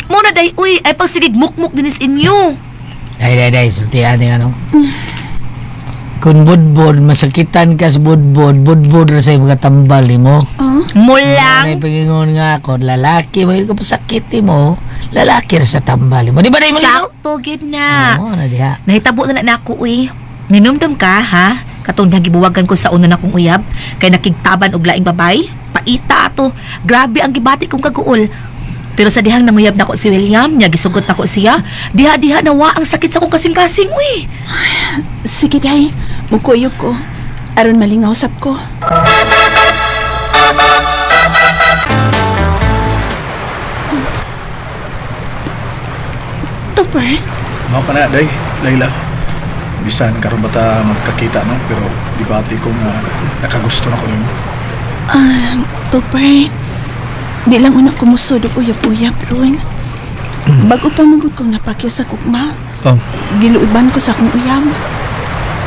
Muna, day, uy. Ay pag sigig mukmuk dinis inyo. Day, sultihan yung ano. Kung budbod, masakitan ka sa budbod ra sa mga tambal mo. Mulang. Ay pagingon nga ako, lalaki, may kapasakit mo, lalaki ra sa tambal mo. Di ba day mo lino? Sakto, gid na. Oo, na diha. Nahitabo na ako, uy. Minumdum ka, ha? Katong nagibuwagan ko sa una na kong uyab, kay nakigtaban og laing babay. Paita ato. Grabe ang gibati kong kaguol. Pero sa dihang nanguyab na ko si William, niya gisugot na ko siya, diha-diha nawa ang sakit sa kong kasing-kasing, uy. Sige, Day. Mukuyog ko. Aron malingaw sap ko. Topper? Mao ka na, day, Layla. Bisan karon bata magkakita no, pero di bati ko nga nakagusto na ko nimo. Topper. Di lang una kumusod og uyab-uyab ron. Bago pa magud kong napakya sa kukma, Oh, giluiban ko sa akong uyab.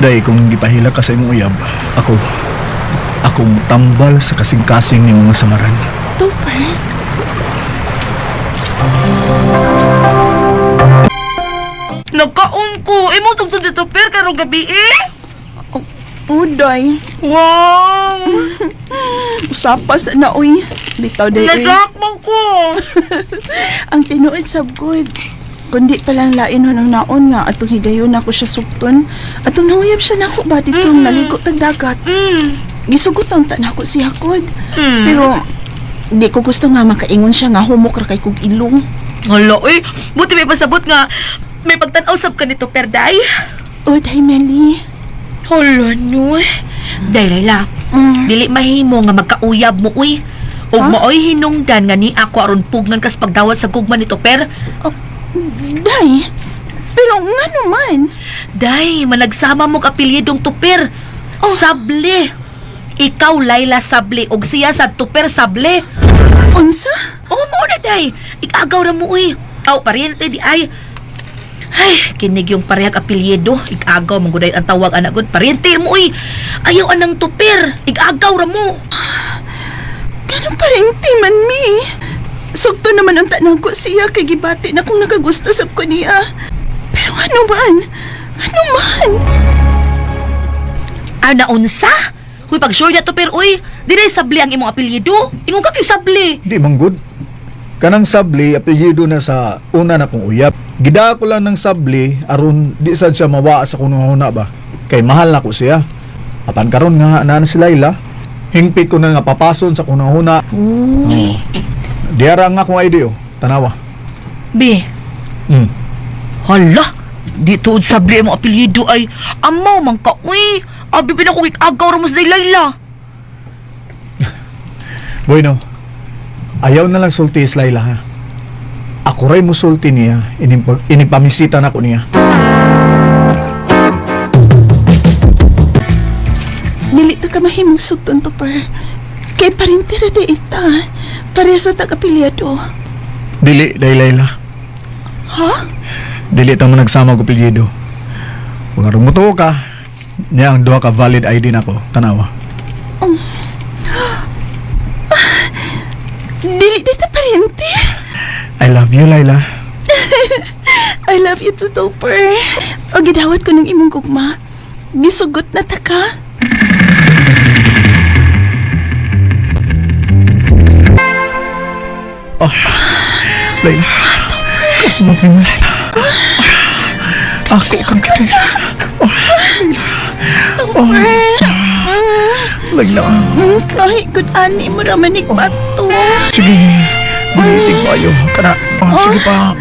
day kung gipahila ka sa imong uyab, akong tambal sa kasing-kasing ni mga samaran. Topper? Nagkaon ko. Imo tungtong dito, per, karong gabi, eh. Uday. Wow! Usapas na oy. Bitaw day. Nasakman ko! Ang tinuod sab good. Kundi palang lain ng naon nga atong higayon ako siya sukton. Atong nanguyab siya nako ba ditong naligo tag dagat. Gisugot ang tanako siya kod. Pero di ko gusto nga makaingon siya nga humok ra kay kog ilong. Hala, uy! Buti may pasabot nga may pagtanaw sab ka nito, Perday. Uday, Meli. Hala, no. Day, Layla. Dili mahimo nga magkauyab mo, uy. O maoy hinungdan nga ni ako aron pugnan kas pagdawat sa gugma nito, Per. Day, pero nga naman. Day, managsama mong apelyidong Tuper. Sable. Ikaw, Layla Sable, og siya sa Tuper Sable. Unsa? Oo, mo na, Day. Ikagaw na mo, uy. Aw, pariente di ay. Ay, kinig yung parehag apelyido. Igagaw, mangguday ang tawag anak good. Pariente mo, uy. Ayaw anang Tuper. Igagaw ra mo. Ganun pariente man, mi. Sugto naman ang tanang ko siya kay gibati na kung nakagusto sab ko niya. Pero ano man? Ano man? Ana unsa? Huy, pag sure na to, pero uy, di na Sable ang imong apelyido. Ingon ka kay Sable. Di manggod. Kanang Sable, apelyido na sa una na kong uyap. Gida ko lang ng Sable, aron di sad siya mawa sa kunahuna ba. Kay mahal na ko siya. Apan karon nga na si Layla, hingpit ko na nga papason sa kunahuna. Diara nga akong idea, tanawa. Be, hala, di tuod Sable ang apelyido ay amaw man ka, uy. Abi pa na kong ikagaw ra mo sa Layla. Bueno, ayaw na lang sulti is Layla ha. Ako rin mo sulti niya, inipamisita na ko niya. Dili ta ka mahimong sugton to, Per. Kay parente ra di ita. Pareha sa tag-apelyado. Dili, day Layla. Ha? Dili ta mo nagsama ko pilyedo. Kung arong mutuo ka, niya ang duha ka valid ID na ko, tanawa. Dili dito parente. I love you, Layla. I love you too, Topper. O gidawat ko ng imong gugma. Gisugot na ta ka. Layla. Kapumapin mo, Layla. Ako kang kita. Layla. Kahit good ani mo raman ni bato. Sige. Buliting ko ayaw. Kana. Sige pa.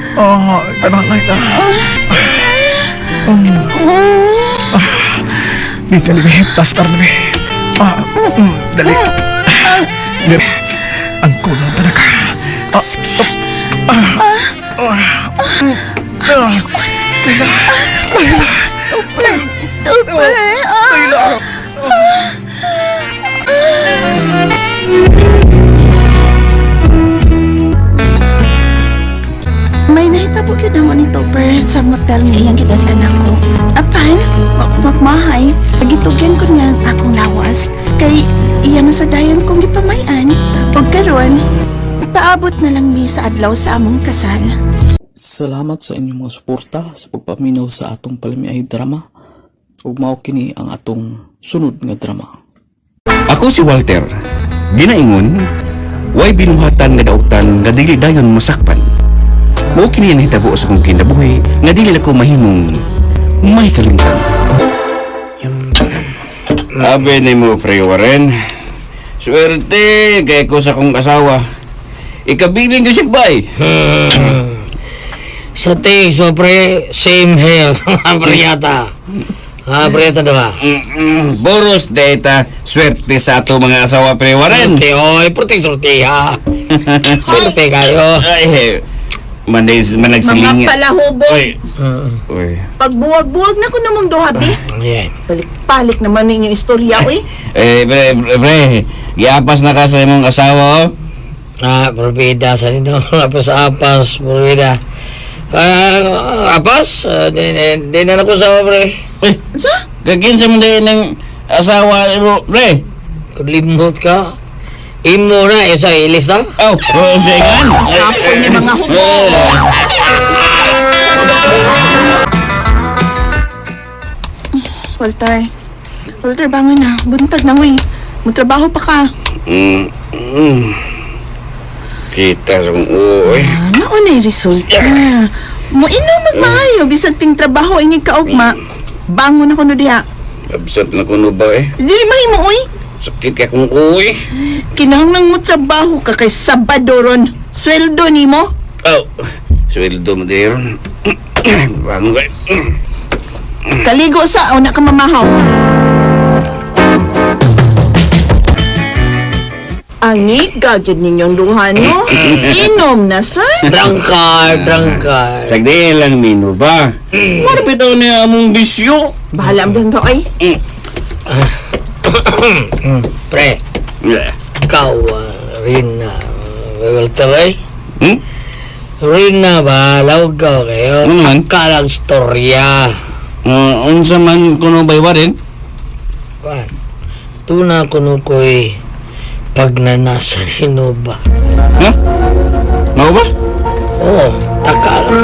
Kana, Layla. Dito, Libe. Plaster, Libe. Dali. Libe. Ang kulang talaga. Sige. Layla. Layla. Topper. Topper. Layla. May nahitabo yun naman ni Topper sa motel nga iyang gidagan ako. Apan, magmahay, pagitugyan ko niya ang akong lawas. Kay iya na sa dayan kong gipamayan. O karon, paabot na lang mi sa adlaw sa among kasal. Salamat sa inyong mga suporta sa pagpaminaw sa atong palimiay drama. Ug mao kini ang atong sunod nga drama. Ako si Walter. Ginaingon, way binuhatan nga dautan nga dili dayon masakpan. Mao kini ang hitabo sa kong kinabuhi nga dili na ko mahimong may kalimtan. Abe ni mo, Pre Warren. Swerte kay ko sa kong asawa. Ikabiling ko siya bay. Sa tingin mo, pre, same hair. Priyata. Priyata diba? Boros data swerte sa ato mga asawa, Pre Warren. Sorte, oy, sorte ha. Sorte kayo. Ay, managsilingan. Mga palahubo. Uy. Pagbuwag-buwag na ko namang dohabi. Ayan. Balik-balik naman ninyong istorya, oy. Pre, giapas na ka sa imong asawa, oh. Probida sa nino. Apas, probida. Apas? Di na ako sa pre. Uy, Sa? gaginsa mo din ng asawa mo, Pre. Kulimot ka. Imo na, sa ilis na. Oh, rosengan. Ako ni mga hubo. Walter, Walter, bangon na. Buntag na, uy. Magtrabaho pa ka. Kita sa kong uoy. Naunay resulta. Moinom magmaayo. Bisag ting trabaho ingig kaugma. Bangon ako no diha. Absat na kuno ba eh. Dili mahimo, uy. Sakit ka kong uoy. Kinahanglang mo trabaho ka kay Sabadoron. Sweldo nimo. Oh, sweldo mo diron. Bango kay. Kaligo sa una ka mamahaw. Angit, gagod ninyong luha, no? Inom na, sa? Drangkard. Sagdi lang mino ba? Marapit daw niya among bisyo. Bahala ang dangga, ay. Pre, ikaw rin na Walter ay? Rin na ba? Lawag ka kayo? Ano man? Kalang storya. Unsa man kuno baywa rin? Wan, tuna kuno ko'y pagnanasa si Nova. Ha? Mao ba? Oo, taka lang.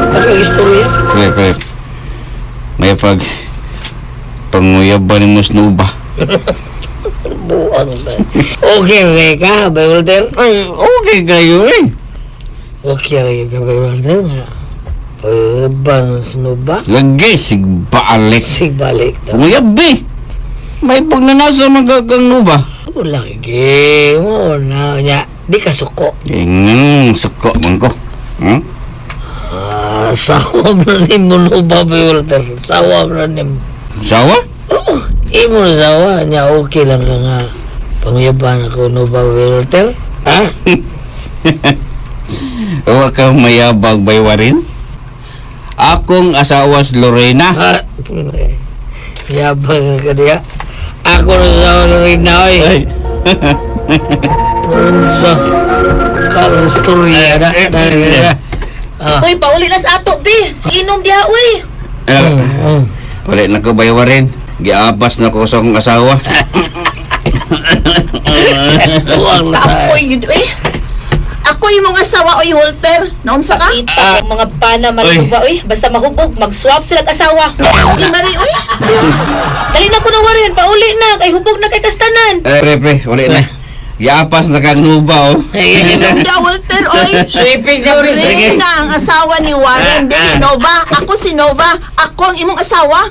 Taka istorya. Pre. May panguyaban ni Musnuba. Buang ba? Okay, Reka, ba, Walter? Ay, okay kayo eh. Okay, Reka, ba, Walter? Bang Nova? Lagi sigbaalik. Sigbalik to. Nguyab eh. May pagnanasa magagang Nuba. Lagi mo na nya. Di ka suko. Suko man ko. Sawam na ni mo Nova, ba, Walter? Sawam na ni mo. Sawa? Oo, imo na sawa niya. Okay lang ka nga. Pangyaban ako Nova, ba, Walter? Ha? Huwag kang mayabag baywa rin. Akong asawa si Lorena. Ha? Yabang ka diya. Ako na sawa na rin na, oy. Sa karong storya na. Uy, pauli na sa ato, be. Si Inom diha, uy. Wala na ko baywa rin. Giabas na ko sa akong asawa. Tuwang na tayo. Ako'y yun, eh. Ako yung mga asawa, oy, Walter. Naunsa ka? Ita ang mga pana maluba, uy. Basta mahubog, mag-swap sila asawa. Di mari, oy. Dali na ko na warin, pauli na. Kay hubog na kay kastanan. Pre, wala na. Giabas na kang Nuba, oh. Hindi, Walter, oy. Sweeping na, please. Lorena ang asawa ni Warren. Dili, Nova. Ako si Nova. Ako ang imong asawa.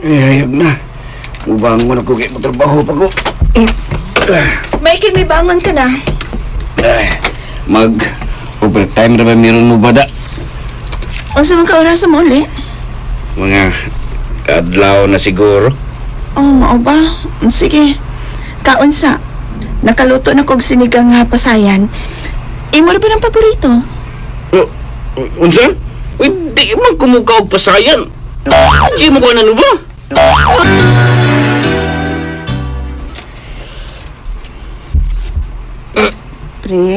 Ayab na. Ubangon ako kaya matrabaho pa ko. Michael, may bangon ka na. Mag-overtime na ba meron mo ba da? O sa mga oras mo uli? Mga kadlaw na siguro. Oh, mao ba? Sige. Kaunsa. Nakaluto na kog sinigang nga pasayan. Imo ra ba ng paborito? Unsa? Uy, di man kumukaw pasayan. Di mo ko na ba? Pre?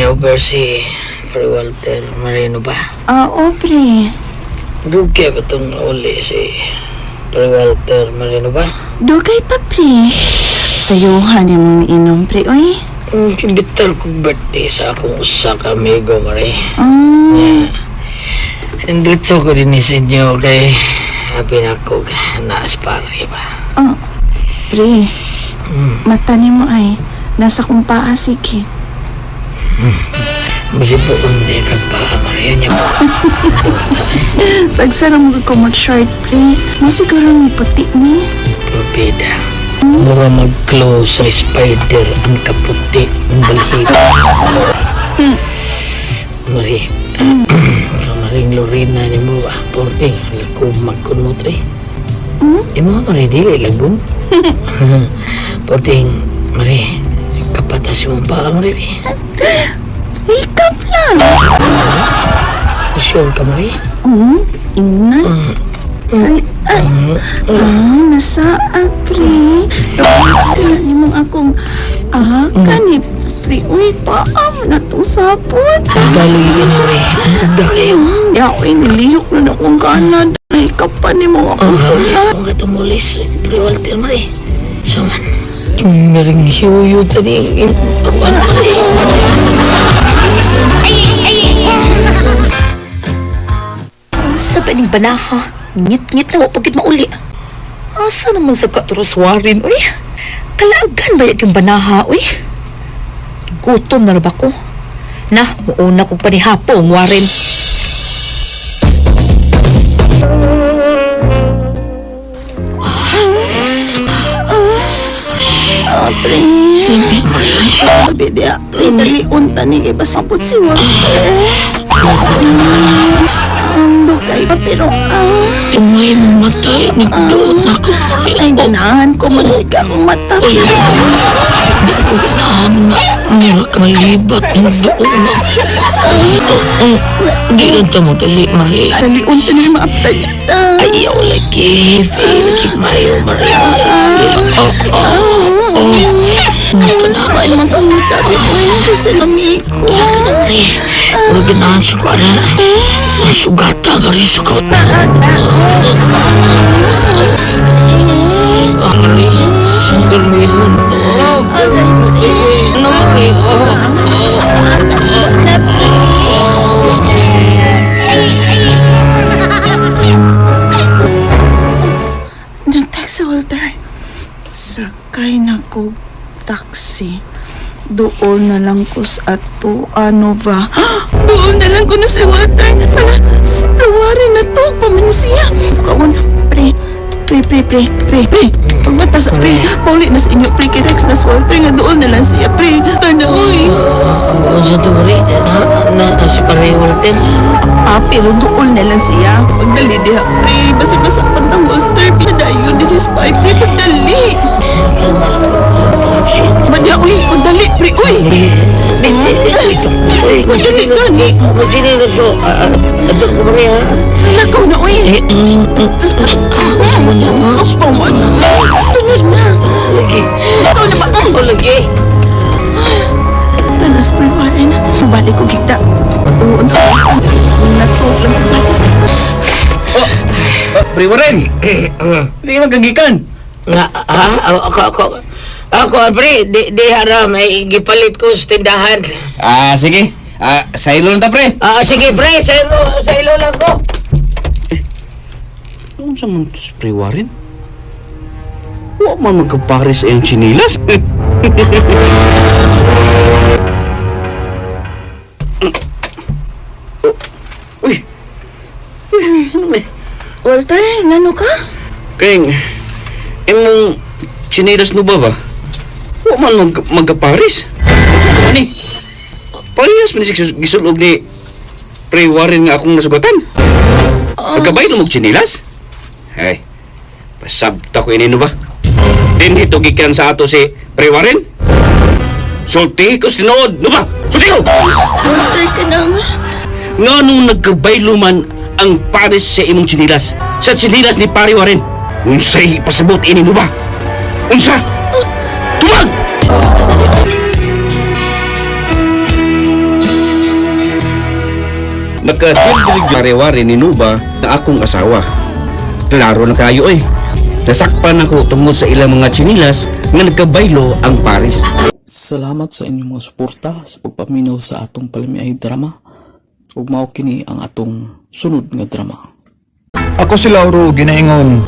Over si Walter Marino ba? Oo, pre. Dugay ba itong uli si Walter Marino ba? Dugay pa, pre. Sayuhan yung inom, pre. Uy. Bital kong birthday sa akong usa ka amigo, Mari. Nandito ko din sa inyo kay happy na ko naaspari ba? Oh, pre. Mata ni mo ay nasa kong paa, sige. Masipo kong di kagpaa, Mari. Yan mo. Tagsara mo ko mag-short, pre. Mo siguro may puti ni. Propida. Mura mag-close sa spider ang kaputi ng balhito. Mari. Maring Lorena ni mo ba? Porting, ako magkunmot eh. Imo Mari, dili lagun. Porting, Mari, kapatas mo pa, Mari. Hikap lang. Sure ka, Mari? Ingnan. Nasaan, pre? Kaya ni mong akong kanip, pre. Uy, paam na itong sapot. Daliin, Mari. Handa kayo. Yaw, inilihok na akong kanan. Hikap pa ni mong akong tulan. Kung katumulis, Pre Walter, Mari. Saman. Maring hiuyo tadi. Kuwan, Mari. Ay! yung banaha. Ngit-ngit na wa pagit mauli. Asa naman sa katuraswarin, uy? Kalaagan ba yung banaha, uy? Gutom na ba ko? Na, mauna kong panihapong, Warren. Pre. Sabi dia, pre, dali unta ni kay pasapot si Walter. Dugay pa pero Umay mo matay, nagdoon ako. ay ganahan ko magsika kong mata. Mura ka malibak, nagdoon ako. Di lang ito mo dali, Maria. Dali unta ni maaptay yata. Ayaw lagi, lagi mayo, Maria. Mas may mga kamutabi mo yun kasi amigo. Pero ganahan sa ko na. Sugata, Maria, sugata. Bermihun. Nag-text si Walter. Sakay na ko taxi. Doon na lang ko sa ato. Ano ba? Doon na lang ko na si Walter. Pala, si Prawari na to. Pamano siya. Kawan, pre. Pagmata sa pre. Pauli na sa inyo, pre. Kitext na si Walter nga doon na lang siya, pre. Tanaoy. Ano siya ito, Maria? Na si Paray Walter. Pero doon na lang siya. Pagdali diha, pre. Basa-basa pantang Walter. Pinadayon din sa spy, pre. Pagdali. Madya, uy. Pagdali, pre. Uy. Pagdali ka ni. Magsinigas ko. Ato ko, Maria. Lakaw na, uy. Tapos pa man. Tunos na. Lagi. Ikaw na ba? Lagi. Tunos, pre. Warren. Balik ko gigda. Patuon sa natuog lang ko balik. Pre Warren! Hindi magagikan. Nga, ako, pre, di haram, may gipalit ko sa tindahan. Sige. Sa ilo lang ta, pre. Sige, pre, sa ilo lang ko. Ano sa mga ito, Pre Warren? Huwag man magkapares sa iyong chinilas. Uy! Walter, nano ka? Keng, imong chinilas no ba? Huwag man magkapares. Ani? Parehas man si gisulog ni Pre Warren nga akong nasugatan. Nagkabay lumog chinilas? Ay, pasabta ko ini no ba? Din hito gikan sa ato si Pre Warren? Sulti ko sinood, no ba? Sulti ko! Walter ka na nga. Nga nung nagkabaylo man ang pares sa imong chinilas, sa chinilas ni Pari Warren, unsay pasabot ini mo ba? Unsa? Tumag! Nagka-childilig Pari Warren ni Nuba na akong asawa. Klaro na kayo eh. Nasakpan ako tungod sa ilang mga chinilas nga nagkabaylo ang pares. Salamat sa inyong mga suporta sa pagpaminaw sa atong palamiay drama. Ug mao kini ang atong sunod nga drama. Ako si Lauro ginaingon,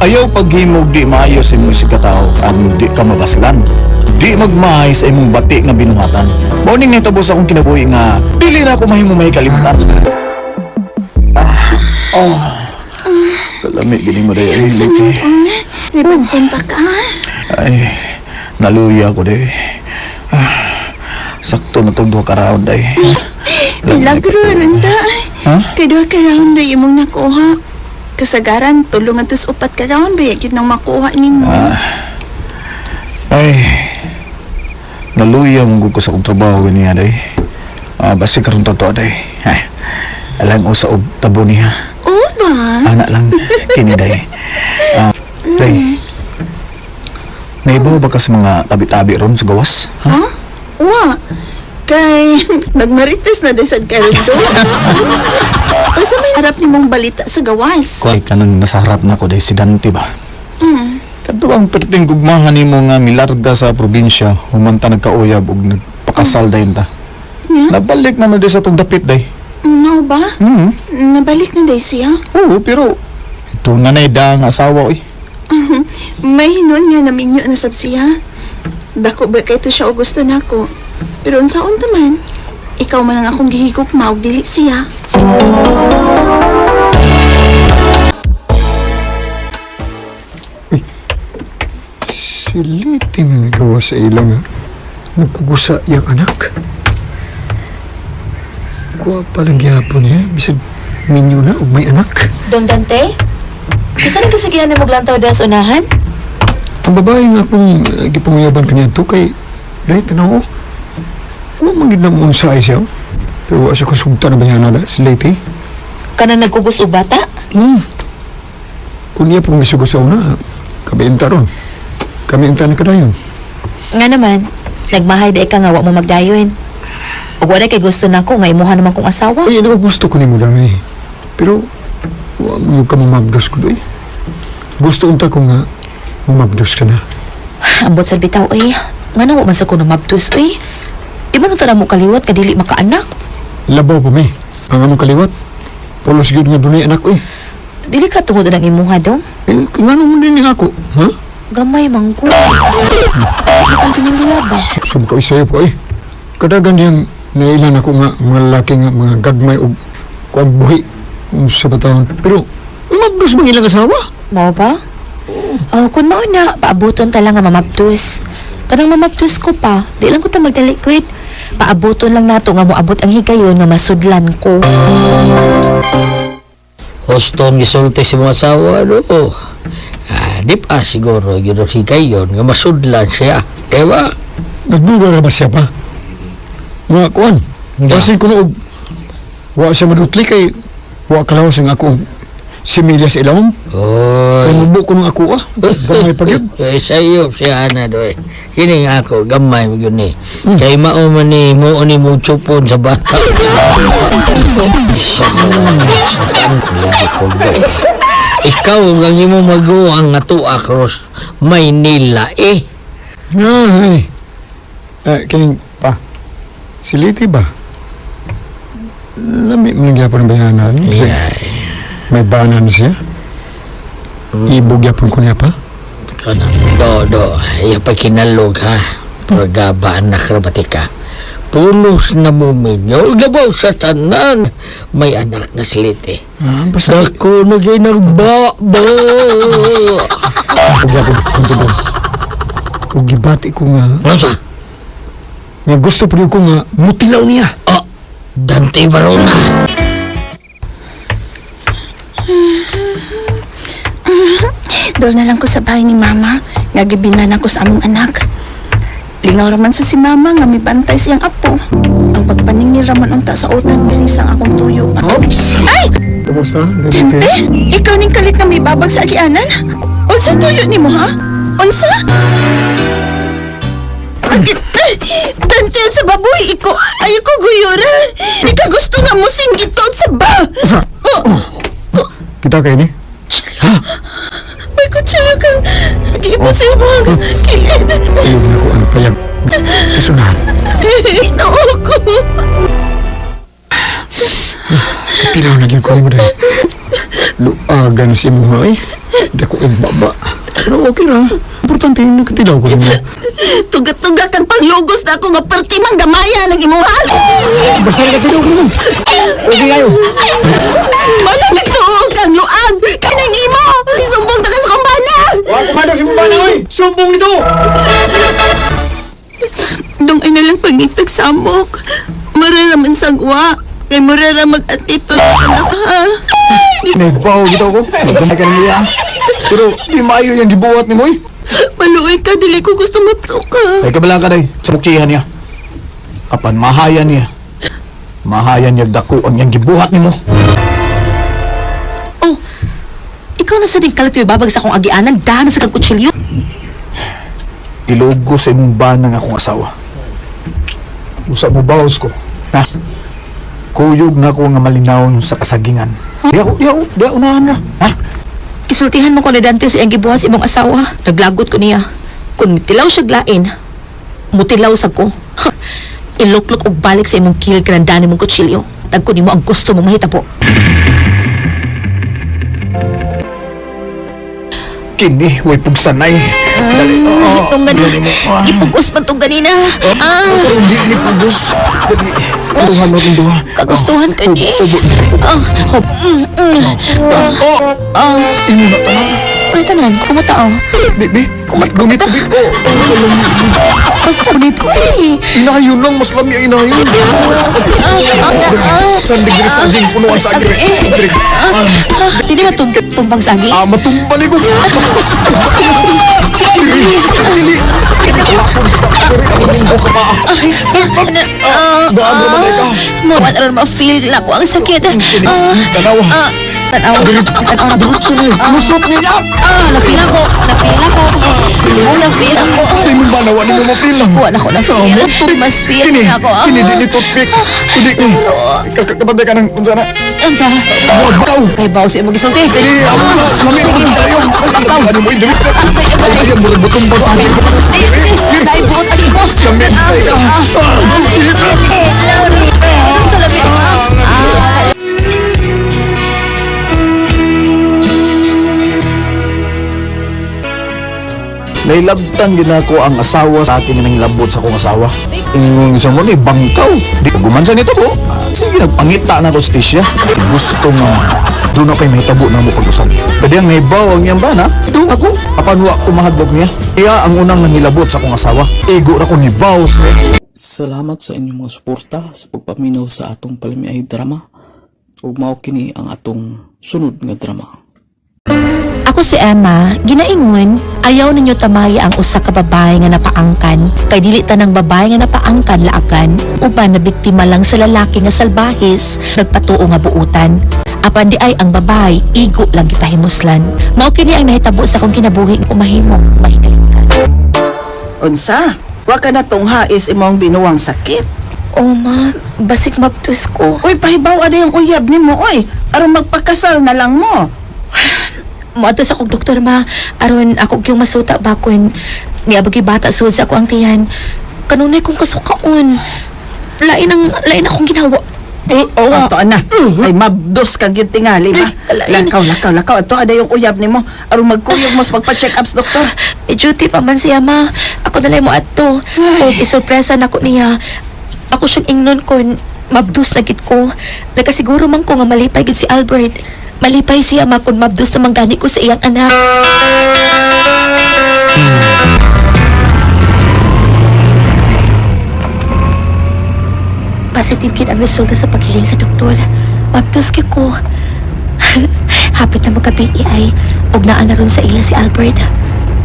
ayaw paghimog di maayo sa imong sikataw ang di ka mabaslan. Di magmahay sa imong bati nga binuhatan. Mauning nitabo sa akong kinabuhi nga dili na ako mahimo may kalimutan. Kalami gini mo dayo hilig eh. May pansin pa ka? Ay, naluya ko day. Sakto na itong 2 karaon day. Milagro rin da. Ha? Kay 2 karaon na imong nakuha. Kasagaran, tulungan tos 4 karaon ba yagin nang makuha ni mo. Ay, naluya mong ko sa akong trabaho niya day. Basi karon totoo day. Alang usa og tabo niya. Oo ba? Anak lang kini day. Day. Naibaw ba ka sa mga tabi-tabi ron sa gawas? Ha? Wa. Kay nagmarites na desad ka rin doon. Asa may harap ni mong balita sa gawas? Kuhay ka nang nasa harap na ko day si Dante ba? Kadto ang perting gugmahan ni mo nga milarga sa probinsya, humanta nagkauyab ug nagpakasal dayon ta. Nabalik naman di sa tong dapit day. Mao ba? Nabalik na day siya? Oo, pero ito na da ang asawa, oy. May hinon nga naminyo na sab siya. Dako ba kay to siya o gusto nako? Pero unsaon ta man? Ikaw man ang akong gihigop maog dili siya. Siliti na nagawa sa ilang ha. Nagkukusa yung anak. Kuha palang gihapon niya. Bisag minyo na o may anak. Dong Dante? Kasi nagkasigihan ni Muglantaw das unahan? Ang babae nga akong gipanguyaban kanya ito kay dahil tanaw ko. Huwag magiging naman sa ay siya. Pero asa ko sugta na bayan na si Leyte. Kanang nagkugos o bata? Kung niya pong misugo sa una, kami ang taron. Kami ang tanong kadayon. Nga naman, nagmahay da ka nga wa mo magdayon. O wala kay gusto na ko nga imuha naman kong asawa. Ay, ano gusto ko ni mo lang eh. Pero, huwag mo ka mamabdos ko doy. Gusto unta ko nga, mamabdos ka na. Ambot sa bitaw eh. Nga na wa man sa ko na mabtus eh. Di ba nung tala mo kaliwat kadili makaanak? Labaw pa may. Ang among kaliwat. Polos yun nga doon anak ko eh. Dili ka tungod ng imuha daw? Eh, nga naman din ako. Ha? Gamay mangko. Ang siniliya ba? Sumkaw isayo po eh. Kadagan diyang nailan ako nga mga lalaki nga mga gagmay o kuang buhi sa bataon. Pero, mamabdos bang ilang asawa? Mao ba? Oh, kung mao na, paabuton tala nga mamabtus. Kanang mamabtus ko pa, di lang ko ta magdalikwid. Paabuton lang nato nga moabot ang higayon nga masudlan ko. Hoston gisulti si mga asawa, no? Di pa siguro yun si kayon nga masudlan siya. Diba? Nagduda na ba siya pa? Mga kuan. Kasi ko na wa siya madutli kay wa kalawas ang akong similya sa ilawom. Oy. Kaya mabuo ko ng ako gamay pa yun. Sayop siya na doy. Kini nga ako, gamay mo yun eh. Kay mauman ni mo ni mo chupon sa bata. Ikaw ang imo mag-uang nga to across Maynila eh. Ay. Kining pa. Siliti ba? Lami mo nagyapon ng bayan namin. May banan siya. Ibog yapon ko niya pa. Kanang do. Iya pa kinalog ha. Pagaba anak rabatika. Pulos na mo minyo. Gabaw sa tanan. May anak na siliti. Basta. Ako na ginagbaba. Ug gibati ko nga. Ano Nga gusto pa rin ko nga mutilaw niya. Oh, Dante Varona. Doon na lang ko sa bahay ni Mama. Nga gibinan ako sa among anak. Lingaw raman sa si Mama nga may bantay siyang apo. Ang pagpaningil raman unta sa utang diri sang akong tuyo. Oops! Ay! Kumusta? Dante, ikaw ning kalit na may babag sa agianan? Unsa tuyo nimo ha? Unsa? Dante, sa baboy, ayaw ko guyura. Di ka gusto nga mo singgit ko sa ba? Kita kayo ni? May kutsaya kang giipon sa imong kilid. Ayun na ko ang payag. Kasunahan. Noo ko. Katilaw na din ko mo dahil. Luagan si mo ay. Hindi ko igbaba. Pero okay ra. Importante yung katilaw ko mo. Tugat-tugat kang panglugos na ako nga perti mang gamaya ng imuhan. Basta na katilaw ko mo. Okay kayo. Mananagtuo kang luag. Kanang imo. Isumbong ta ka sa kumbana. Wala kumado si Mubana oy. Sumbong nito. Dong ay nalang pangitag samok. Mararaman sagwa. Kay marara mag-atito anak ha. Nagbaho gito ko. Maganda ka niya. Pero di maayo yung gibuhat ni mo eh. Maluoy ka, dili ko gusto mapsuka. Ay kabalang ka day, sa mukihan niya. Apan mahayan niya. Mahayan niya dako ang iyang gibuhat ni mo. Oh, ikaw na sa din kalit yung babag sa akong agianan. Dahan na sa kang kutsilyo. Ilugo sa imong banang akong asawa. Usa mo bawas ko. Ha? Kuyog na ko nga malinaw sa kasagingan. Di ako unahan na. Ha? Kisultihan mo ko na Dante sa iyang gibuhat sa imong asawa. Naglagot ko niya. Kung mitilaw siya glain, mutilaw sa ko. Iluklok og balik sa imong kilid ka ng dani mong kutsilyo. Ihatag ko nimo ang gusto mong mahitabo. Kini, way pugsanay. Dali. Itong ganina. Ipugos man tong ganina. Pero hindi ni pugos. Dali. Tuhan mo kong duha. Kagustuhan ka ni. Imo na tanan. Tanan, kumuta oh. Bibi, gumit bibi. Basta dito eh. Inayon lang, mas lami ang inayon. Saan digri saging punuan sa agre? Hindi ba tumbang sagi? Matumbali ko. Mas. Dili. Dili ako nung ka pa. Daan mo malay ka. Mawat aron ma-feel na ko ang sakit. Tanaw. Tanaw na Durutso ni. Lusot niya. Napila ko. Sa imong banawa ni mo mapilang. Wala ko na feel. Mas feel na ako. Kini di toothpick. Kini ni. Kapatay ka ng unsa na. Ansa? Bakaw. Kay bawo si imong gisulti. Kini lami ko ng tayo. Ano mo indiri? Ay mo butong ba sa akin. Dai buot lagi ko. Lami ka. Nailabtan din ako ang asawa sa akin ng labot sa akong asawa. Ingon sa mo ni bangkaw. Di ko gumansa nito po. Sige, nagpangita na ko sa tisya. Gusto nga doon na pa'y may tabo na mo pag-usap. Kadi ang naibaw ang iyang bana, doon ako. Apan wa kumahadlok niya. Kaya ang unang nangilabot sa akong asawa. Ego ra ko ni Baus. Salamat sa inyong mga suporta sa pagpaminaw sa atong palimiay drama. Ug mao kini ang atong sunod nga drama. Ako si Emma, ginaingon, ayaw ninyo tamaya ang usa ka babae nga napaangkan, kay dili tanang babae nga napaangkan laagan, uban na biktima lang sa lalaki nga salbahis, nagpatuo nga buutan. Apan di ay ang babae, igo lang gipahimuslan. Mao kini ang nahitabo sa akong kinabuhi nga umahimong mahigalingan. Unsa? Wa ka na tong hais imong binuwang sakit. Oh ma, basig mabtus ko. Uy, pahibaw ada yung uyab nimo, oy. Aron magpakasal na lang mo. Moadto sa akong doktor ma, aron ako gyung masuta bakon niabagi bata sud sa ako ang tiyan. Kanunay kong kasukaon. Lain akong ginawa. Ato ana. Ay mabdos kag yung tingali ba? Lakaw. Ato ada yung uyab nimo. Aron magkuyog mo sa pagpa-check ups doktor. Duty pa man siya ma. Ako na lang mo adto. O isurpresa na ko niya. Ako siyang ingnon kon mabdos na gid ko. Nagasiguro man ko nga malipay gid si Albert. Malipay siya ma kung mabdos na manggani ko sa iyang anak. Positive kid ang resulta sa paghiling sa doktor. Mabdos kid ko. Hapit na magkabi ay og naa na ron sa ila si Albert.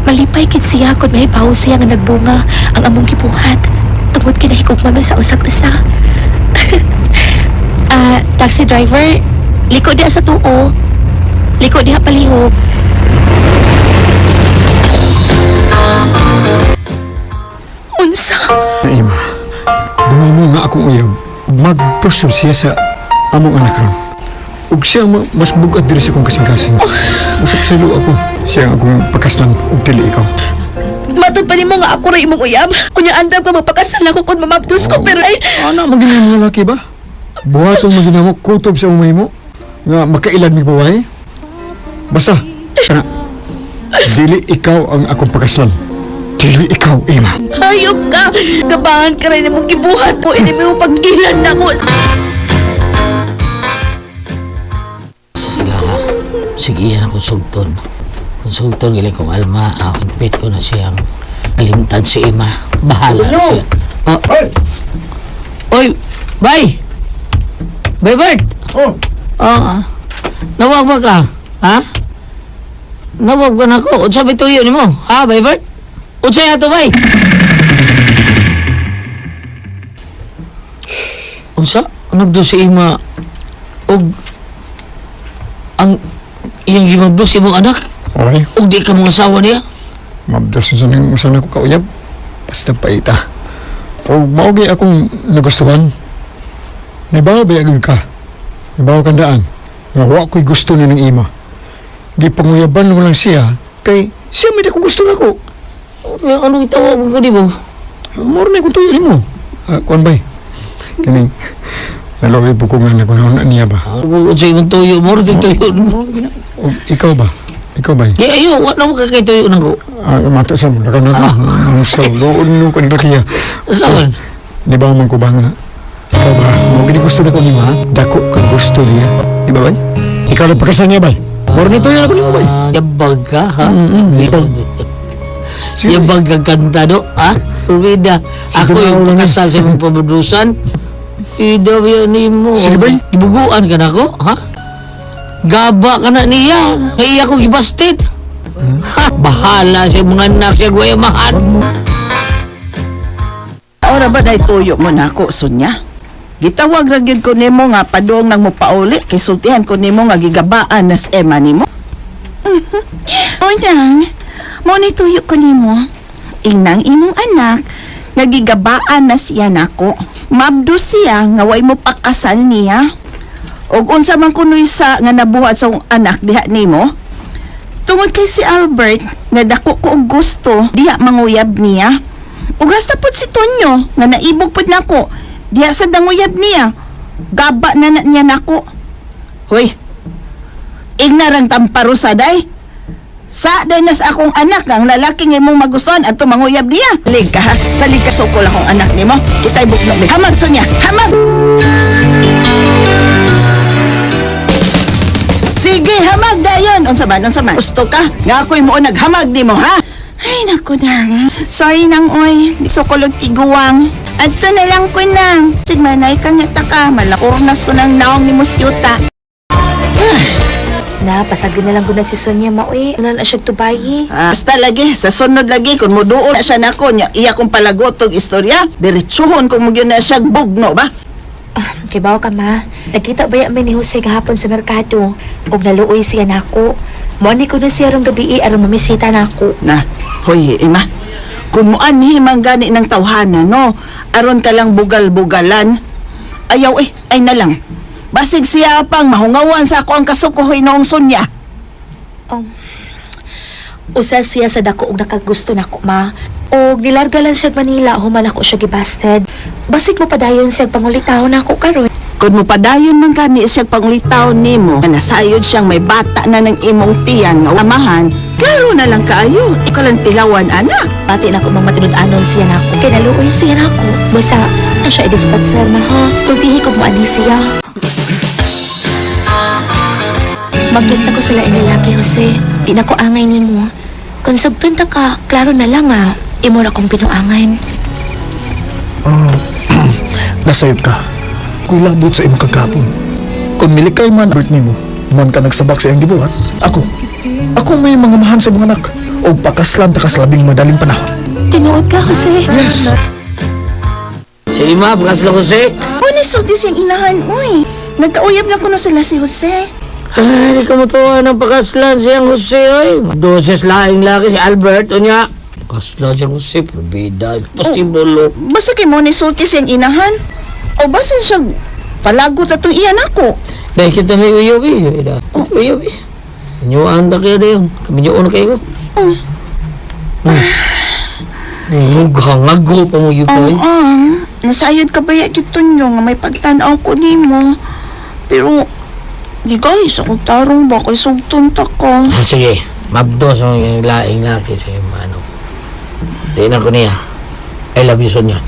Malipay kid siya kung may bawo siya nga nagbunga ang among gibuhat. Tungod kinahigugma mi sa usag-usa. Taxi driver, liko diha sa tuo. Liko diha palihog. Unsa? Naima, buha mo nga akong uyab. Magprosyon siya sa among anak ron. Ug siya mas bugat diri sa akong kasing-kasing. Usap sa ilo ako. Siya ang akong pagkaslang ug dili ikaw. Matod pa nimo nga ako ra imong uyab. Kunya andam ka magpakasal ako kung mamabdos ko pero ay Ana, maginamang lalaki ba? Buhatong maginamok kutob sa umay mo. Nga makailan mi babae. Basta, kana. Dili ikaw ang akong pagkaslan. Dili ikaw, Ima. hayop ka. Gabangan ka rin imong gibuhat mo. Ini mo pag-ilan na ko. Sila ha. Sige yan ang konsulton. Konsulton galing kong alma. Invite ko na siyang kalimtan si Ima. Bahala na siya. Oy! Bay! Bay Bert! Nawag mo ka? Ha? Nawag ka na ko. Unsa may tuyo ni mo? Ha, Bay Bert? Unsa yato, Bay? Unsa? Nagdo si Ima og ang iyang gimabdos imong anak Okay? og di ka mga asawa niya. Mabdos sa nang usan ako kauyab. Basta paita. O maugay akong nagustuhan. Nabawa ba yagin ka? Nabawa kang daan. Nga wa ko'y gusto ni ng ima. Gipanguyaban mo lang siya. Kay siya may di ko gusto na ko. Ano itawag mo ka di mo? Moro na kung tuyo mo. Kuan bay. Kining Naloy po ko nga na kung na niya ba. Huwag sa imong tuyo mo, rin tuyo mo. O, ikaw ba? Ikaw ba? Kaya ayo, wala mo kakay tuyo na ko. Mato sa mo, naka so, loon ko nila kaya. Saan? Di ba man ko ba nga? Ikaw ba? Mo gini gusto na ko ni ma? Dako ka gusto niya. Di ba, bay? Ikaw na pagkasal niya, bay? Moro na tuyo na ko ni mo, bay? Yabag ka, ha? Ikaw. Sige. Yabag ka kanta, do, ha? Rubida, ako Sige, yung Mauro na. pakasal sa imong pabadusan. Idaw yan ni mo. Sige, bay. Ibuguan ka na ko, ha? Gaba ka na niya. Kaya ako gibasted. Ha? Bahala siya mga anak siya guayamahan. Ora ba na ituyo mo na ako, Sonya? Gitawag ra gyud ko nimo nga padung nang mopauli kay sultihan ko nimo nga gigabaan nas ema nimo. O nang, mo ni tuyo ko nimo. Inang imong anak nga gigabaan na siya nako. Mabdo siya nga way mo pakasal niya. Og unsa man kunoy sa nga nabuhat sa anak diha nimo? Tungod kay si Albert nga dako ko og gusto diha manguyab niya. Ug hasta pud si Tonyo nga naibog pud nako diha sa danguyab niya. Gaba na niya nako. Hoy. Ignorant ang parusaday. Sa danas akong anak nga ang lalaki nga imong magustuhan adto manguyab diya. Lig ka ha. Salig ka sukol akong anak nimo. Kitay buknog. Hamag Sonya. Hamag. Sige, hamag dayon. Unsa man? Gusto ka? Nga ako'y mo naghamag di mo, ha? Ay, naku nang. Sorry nang, oy. Di so kulog tiguwang. Adto na lang ko nang. Sigmanay ka nga taka. Malakurnas ko ng naong ni Mustyuta. Na, pasagin na lang ko na si Sonia maoy. Ano na siya tubayi? Basta lagi, sa sunod lagi, kung muduol na siya nako, iya kong palagotog istorya, diretsuhon kung mo yun na siya bugno ba? Kay bawa ka ma, nakita ba yan ni Jose kahapon sa merkado? Og naluoy siya nako. Moni ko na siya rong gabi aron mamisita nako. Na, hoy, ima, kung mo anhimang gani ng tawhana, no? Aron ka lang bugal-bugalan. Ayaw ay na lang. Basig siya pang mahungawan sa ako ang kasukuhoy noong Sonya. Usa siya sa dako og nakagusto nako ma. Og nilarga lang siya Manila human ako siya gibasted. Basig mo padayon siya pangulitaw nako karon. Kung mo padayon man kani siya pangulitaw nimo, nga nasayod siyang may bata na ng imong tiyan nga amahan, klaro na lang kaayo. Ikaw lang tilawan, anak. Pati na ko mang matinud-anon siya nako. Kay naluoy siya nako. Basta na siya i-dispatcher ma ha. Tultihi ko mo ani siya. Maggusto ko sila inilaki, Jose. Di na ko angay nimo. Kung sabton ta ka, klaro na lang imo na kong pinuangan. Nasayod ka. Kung labot sa imong kagapon. Kung milikay man Albert nimo, man ka nagsabak sa iyang gibuhat, ako may mga mahan sa mga anak. O pakaslan ta kaslabing madaling panahon. Tinuod ka, Jose. Yes! Si Ima, pakasla ko si. Ni sulti siyang inahan, uy. Nagkauyab na kuno sila si Jose. Ay, di ka matuwa ng pakaslan siyang Jose, oy. Doses laing laki si Albert, o niya. Pakaslan siyang Jose, probida. Pasimbolo. Basta kay mo ni sulti siyang inahan. O basta siya palagot atong iyan ako. Dahil kita na iuyobi. Iuyobi. Inyuan na kayo na yun. Kami nyo kayo. Gangago pa mo yun, oy. Nasayod ka ba dito nyo nga may pagtanaw ko ni mo. Pero, di guys, akong tarong ba kay sugton ta ka. Sige, mabdos ang yung laing laki sa yung ano. Tingnan ko niya. I love you, Sonia.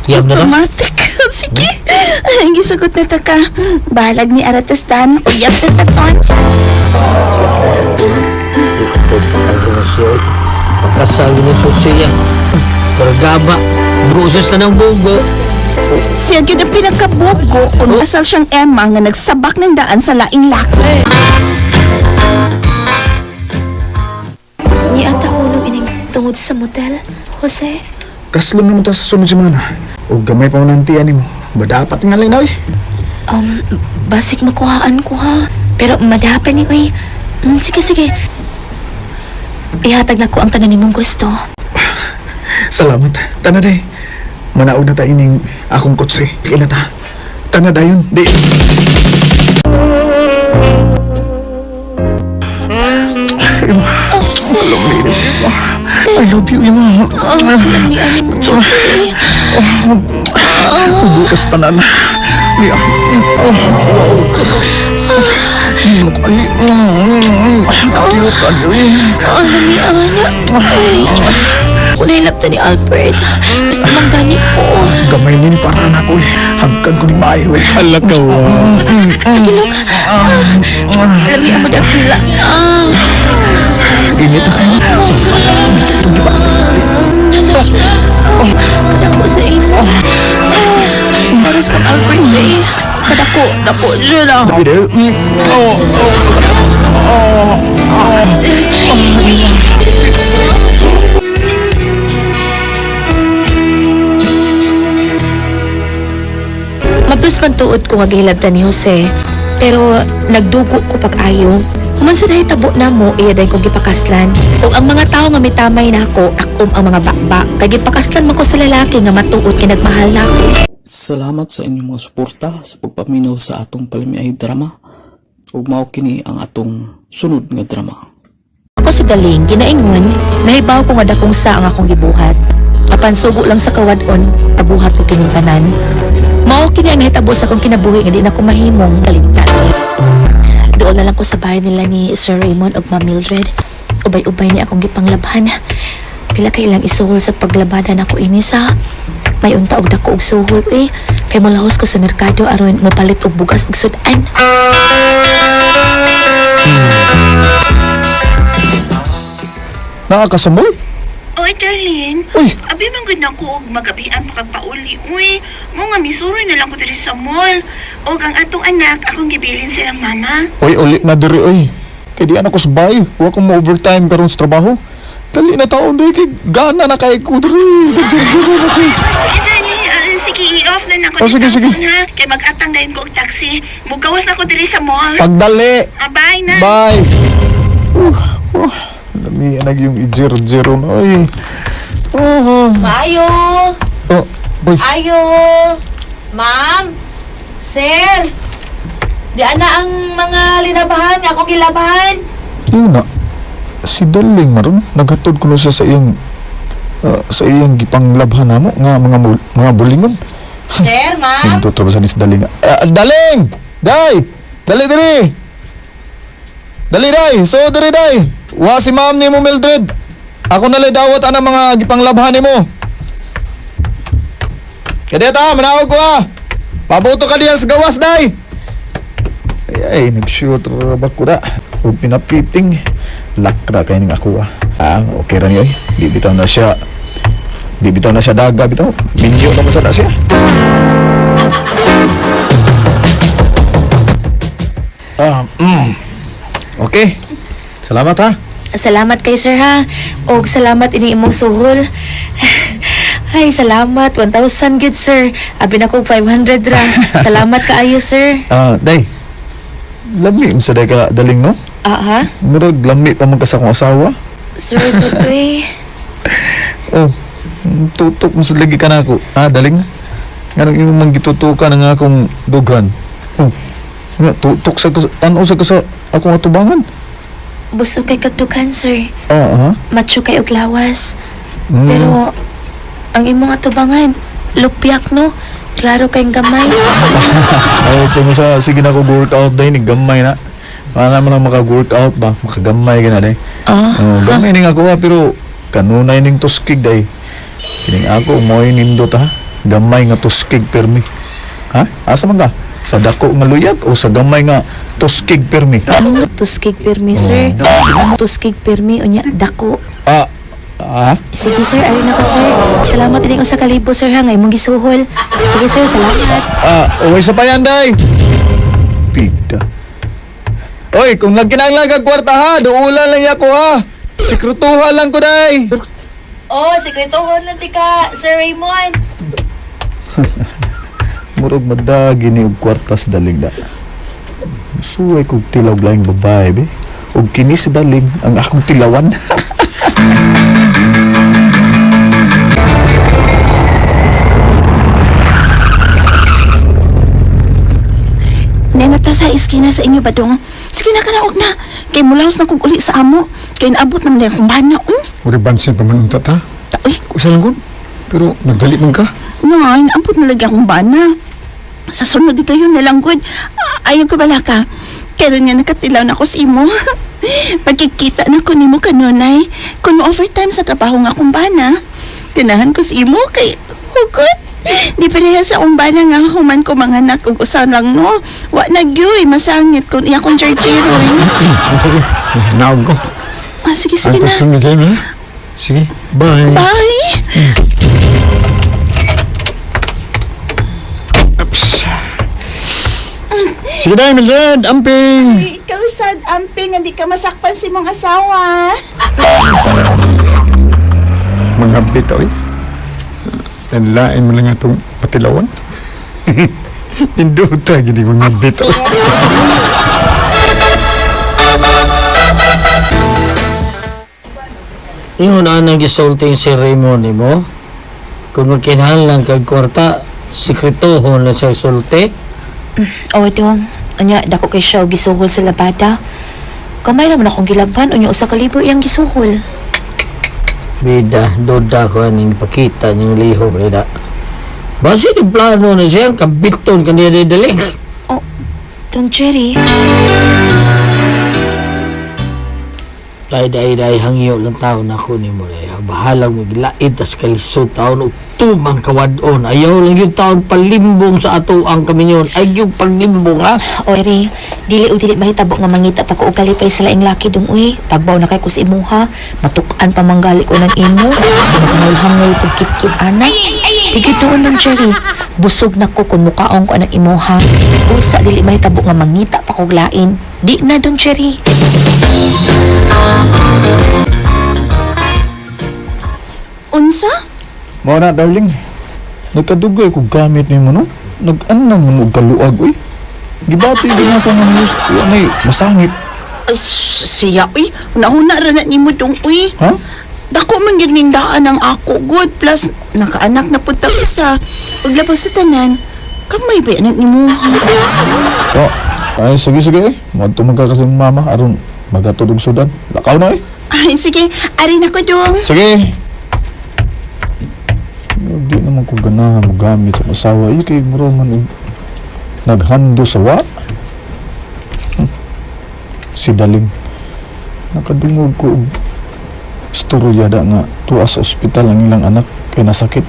Yab na na? Automatic. Sige. Ang gisagot na ta ka. Balag ni Aratastan. O yab na ta, Tons. Hindi ko po patay na siya. Pagkasali ni Sosia. Pero gaba. Gusas na ng bugo. Siya yun ang pinakabugo kung asal siyang Emma nga nagsabak ng daan sa laing laki. Ni ata hulog ining tungod sa motel, Jose. Kaslong naman ta sa sunod semana. O gamay pa mo ng tiyan mo. Ba dapat nga lang na eh. Basik makuhaan ko ha. Pero madapan ni uy. Sige. Ihatag na ko ang tanan nimong gusto. Salamat. Tana day. Manaog na ta ining akong kotse. Kaya na ta. Tana dayon. Di. I love you, Ima. Bukas tanan. Alam niya, anak. Ay, unay lapta ni Albert. Basta manggani po. Gamay nin para na ko hagkan ko ni Mayo. Hala ka wa. Agilog. Alam niya, madagila. Init na kayo. Ito di ba? Kadako sa imo. Paras kang Albert, eh. Dako dyan ah. Maplos man tuod ko nga gihilabtan ni Jose, pero nagdugo ko pag-ayo. Human sa nahitabo na mo, iya dahil ko gipakaslan. O ang mga tao nga mitamay na ako, akom ang mga bakba. Kay gipakaslan man ko sa lalaki nga matuod kay nagmahal na ako. Salamat sa inyong mga suporta sa pagpaminaw sa atong palimiay drama. Ug mao kini ang atong sunod nga drama. Ako si Daling, ginaingon, nahibaw ko nga dakong sa ang akong gibuhat. Apan sugo lang sa kawadon, abuhat ko kining tanan. Mao kini ang nahitabo sa akong kinabuhi nga di na ko mahimong kalimtan. Doon na lang ko sa bahay nila ni Sir Raymond ug Ma'am Mildred. Ubay-ubay ni akong gipanglabhan. Pila kay ilang isuhol sa paglabadan ako ini sa may unta og dako og suhol kay molahos ko sa merkado aron mapalit og bugas ug sudan. Nakakasambal? Oy, Darlene. Uy. Abi man gud nako og magabian makagpauli. Uy, mo nga misuroy na lang ko diri sa mall. Og ang atong anak akong gibilin silang mama. Oy, uli na diri oy. Kay di ako sa bahay. Wa ko mo-overtime karon sa trabaho. Dali na taon doy kay gana na kay ko diri. Kagsirjiro na kay. Sige, Darlene. Sige, i-off na nako. Oh, sige. Ha? Kay mag-atang dayon ko og taxi. Mugawas na ko diri sa mall. Pagdali. Bye na. Bye. Lami anag yung i-zero na oy. Maayo! Oh, boy. Ayo! Ma'am! Sir! Di ana ang mga linabahan nga akong gilabahan. Yun na. Si Daling maron naghatod ko na siya sa iyang gipanglabhan namo nga mga bulingon. Sir, ma'am! Hindi to sa ni Daling. Daling! Day! Dali diri. Dali day. So diri day. Wa si ma'am ni mo Mildred. Ako na lay dawat ana mga gipanglabhan nimo. Kaya ta, manawag ko ha. Pabuto ka diyan sa gawas day. Ay, nag-shoot ba ko na. Huwag pinapiting. Lakra kayo ng ako okay rin yun. Di bitaw na siya daga bitaw. Minyo naman sana siya. Okay. Salamat ha. Salamat kay sir ha. Og salamat ini imong suhol. Ay, salamat. 1,000 good sir. Abi na ko 500 ra. Salamat kaayo sir. Day. Lami mo sa day ka Daling no? Ha? Murag lami pa man ka sa akong asawa. Sir, sabi. Tutok mo sa lagi ka na ako. Daling? Nga yung mang gitutukan nga akong dugan. Nga, tutok sa tanaw sa ka sa akong atubangan. Busog kay kagdukan sir. Macho kay og lawas. Pero ang imong atubangan, lupyak no? Klaro kayong gamay. Ay, kung sa sige na ko workout dahil gamay na. Para naman ang maka-workout ba? Makagamay ka na dahil. Gamay ning ako pero kanunay ning tuskig dahil. Kining ako, mo'y nindot ha. Gamay nga tuskig permi. Ha? Asa man ka? Sa dako nga luyat o sa gamay nga tuskig permi? Tuskig permi sir. Tuskig permi unya dako. Sige sir, ayun na ko sir. Salamat din sa kalibo sir ha, ngay mong gisuhol. Sige sir, salamat. Okay sa payan day. Pigda. Oy, kung nagkinanglag ang kwarta ha, duulan lang ako ha. Sikrutuhan lang ko day. Sekretuhon lang tika, Sir Raymond. Murag madagi ni og kwartas Daling da. Suway kog tilaw laing babae be. Og kini si Daling ang akong tilawan. Nenata sa iskina sa inyo ba dong? Sige na ka na, na. Kay mulaos na kong uli sa amo. Kay naabot naman na akong bana. Murag bansin pa man unta ta. Taoy. Kusa lang gud. Pero nagdali man ka. Nay, naabot na lagi akong bana. Sa sunod di kayo nalanggod. Ayaw ko bala ka. Karon nga nakatilaw na ko sa imo. Pagkikita na ko nimo kanunay. Kung overtime sa trabaho nga akong bana. Ganahan ko sa imo kay hugot. Di pareha sa akong bana nga human ko mga anak ug usan lang no. Wa na gyoy masangit kung iya kong chargero. Sige, naog ko. Sige na. Antos na kayo na. Sige, bye. Bye. Sige na, Mildred, amping. Ikaw sad amping hindi ka masakpan si mong asawa. Mga bitoy. Nanlain mo lang itong patilawan. Induta, gini mga bitoy. Yung nang gisulting ceremony mo, kung magkinahanglan kag kwarta, sikretohon na siya sulti. O dong, anya dako kay siya og gisuhol sa labada. Kamay naman akong gilabhan, unya usa ka libo iyang gisuhol. Bida, doda ko aning pakita niyang lihok nila. Basi di plano na siya, kabiton ka niya didaling. Oh, Don Jerry. Day hangyo lang taon ako ni mo rin. Bahalang mo gilaid tas kalisod taon o tumang kawadon. Ayaw lang yung taon palimbong sa ato ang kami yun. Ay yung paglimbong ha. O Jerry, dili mahitabo nga mangita pa ko og kalipay sa laing laki dong uy. Tagbaw na kay ko sa imuha. Matukan pa manggali ko ng imo. Hangol ko kit-kit anak. Higit noon ng Jerry. Busog na ko kung mukaong ko ang imuha. Uy sa dili mahitabo nga mangita pa ko lain. Di na dong Jerry. Unsa? Mao na, darling. Nagkadugay ko gamit ni mo, no? Nag-anang mo og kaluag, uy. Gibati din ako ng news. Ano masangit. Ay, siya, uy. Nahuna ra na nimo dong, uy. Ha? Dako man yun ning daan ang ako, good. Plus, nakaanak na punta ko sa paglabas sa tanan. Kamay ba yan nimo? Oh, ay, sige. Madto magkakasing mama. Aron, magatulog sudan. Lakaw na, eh. Ay, sige. Arin ako dong. Sige. Di naman ko ganahan mo gamit sa asawa. Iyo kay muro man naghando sa wa. Si Daling. Nakadungog ko og storya da nga tuwa sa ospital ang ilang anak kay nasakit.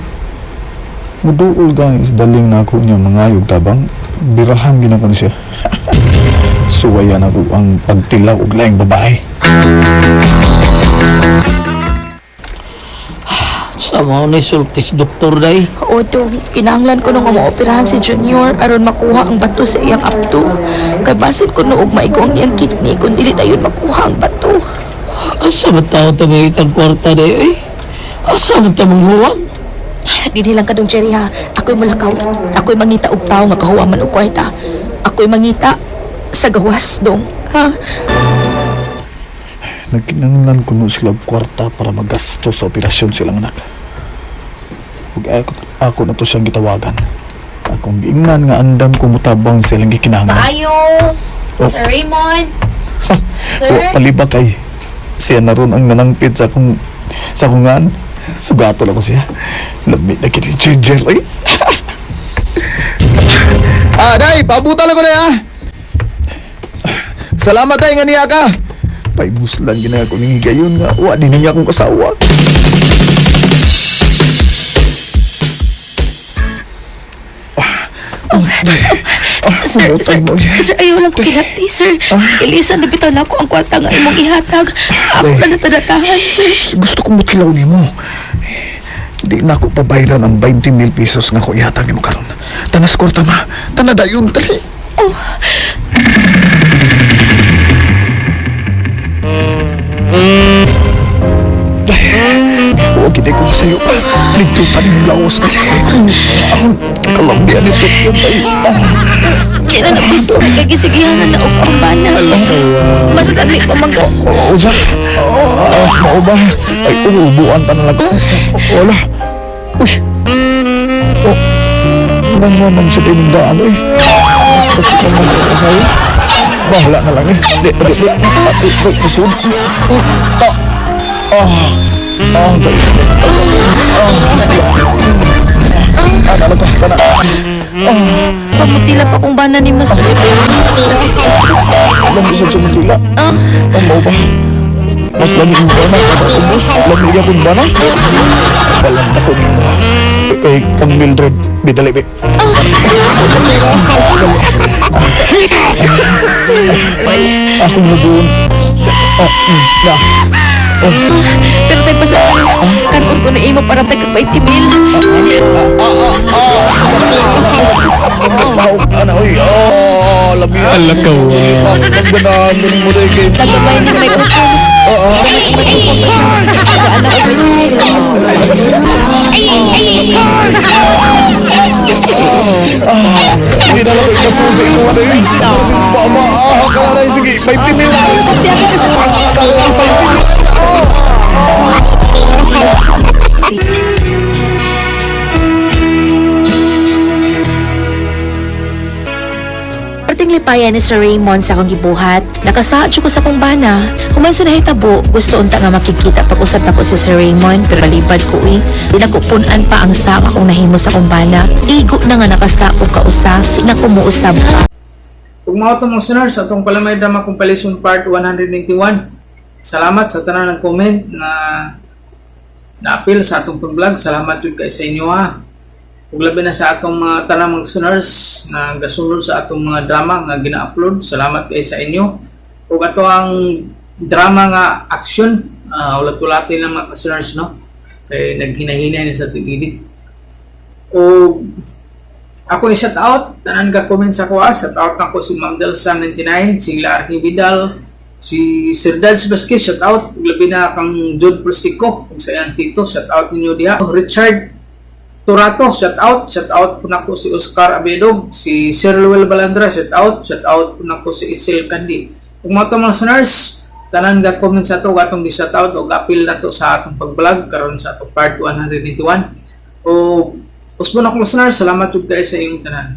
Muduol gani si Daling na ako niya mangayog tabang birahan ginakon siya. Suwayan ako ang pagtilaw og laing babae. Sa mga nisultis doktor day. O dong, kinahanglan ko nung maoperahan si Junior aron makuha ang bato sa iyang apto. Kay basit ko noog maigo ang iyang kidney kung dili dayon makuha ang bato. Asa ba tao ito mga itang kwarta day eh? Asa ba ito manghuwag? Dili lang ka dong Jerry ha. Ako'y malakaw. Ako'y mangita og tao nga kahuwa man og kwarta. Ako'y mangita sa gawas dong. Ha? Nagkinanglan ko nung sila og kwarta para magasto sa operasyon silang anak. Ug ako na to siyang gitawagan. Akong giingnan nga andam ko mutabang silang gikinahanglan. Ayo! Oh. Sir Raymond! Sir? O, palibak kay siya na ron ang nanangpit sa akong ngan. Sugato lang ko siya. Lamit na kiti ginger eh. Day, pabuta lang ko na ah. Salamat day nga niya ka. Paimuslan gina ako ning gayon nga wa din niya akong kasawa. Sir, ayaw lang ko kinati, sir. Ilisan na bitaw na ako ang kwarta nga imong ihatag. Ako na natanatahan, sir. Gusto kong mutkilaw ni mo. Di na ako pabayran ang 20,000 pesos nga ko ihatag ni mo karon. Tanas kwarta na. Tanadayon, tali. Oh. Huwag hindi ko sa'yo. Ligtutan yung lawas na. Kalambian ito. Kaya na gusto ang kagisigihan na og kumbana. Mas kami pamangga. Oo, Jack. Mao ba? Ay, uubuan pa na lang. Wala. Uy. Oh. Nang naman sa tinundaan eh. Mas kasi naman sa sa'yo. Bahala na lang eh. Di. Masud. Ano ka? Mutila pa kong bana ni Mas Ray. Alam mo sa Manila. Ang mau ba? Mas lamig mo ba na? Ubus, lamig akong bana. Balanta ko nimo. Kay kang Mildred, bidali be. Akong nabuon. Na. Pero tayo pa sa kanon ko na imo para tayo kapaitimil. Mahok ka na, oy. Lamig. Alakaw. Mas ganahan mo ni mo dahil kay... Nagabayan ni microphone. Hindi na lang ko ikasusi ko ano yun. Kasi maaha ka na rin. Sige, 50 mil na rin. Tiyaga ka sa Maaha ka lang, 50 mil na. Perting lipayan ni Sir Raymond sa akong gibuhat. Nakasaad siya ko sa akong bana. Human sa nahitabo, gusto unta nga makikita pag-usap ako si Sir Raymond, pero malipad ko eh. Dinakupunan pa ang sak akong nahimo sa akong bana. Igo na nga nakasako ka usa, na kumuusab pa. Kung mga itong mga listeners, atong Palamay Drama Compilation Part 191. Salamat sa tanan ng comment nga na-appeal sa atong pag-vlog. Salamat yun kay sa inyo ha. Ug labi na sa atong mga tanang mga listeners na gasunod sa atong mga drama nga gina-upload. Salamat kay sa inyo. Ug ato ang drama nga action, ulat-ulatin ng mga listeners no. Kay naghinahinay na sa tigidid. Ug ako i-shout out, tanan ka comment sa ko shout out ako si Ma'am Delsan 99, si Larky Vidal, si Sir Dads Vasquez, shout out, labi na kang Jude Persico, kung sa iyang tito, shout out ninyo diha. Richard Turato, shout out po na ko si Oscar Abedog, si Sir Luel Balandra, shout out po na ko si Isil Kandi. Kung mga itong mga listeners, tanan ka comment sa ito, atong di-shout out o appeal na to sa atong pag-vlog, karon sa atong part 181. O Usbon akong listeners, salamat po guys sa iyong tanan.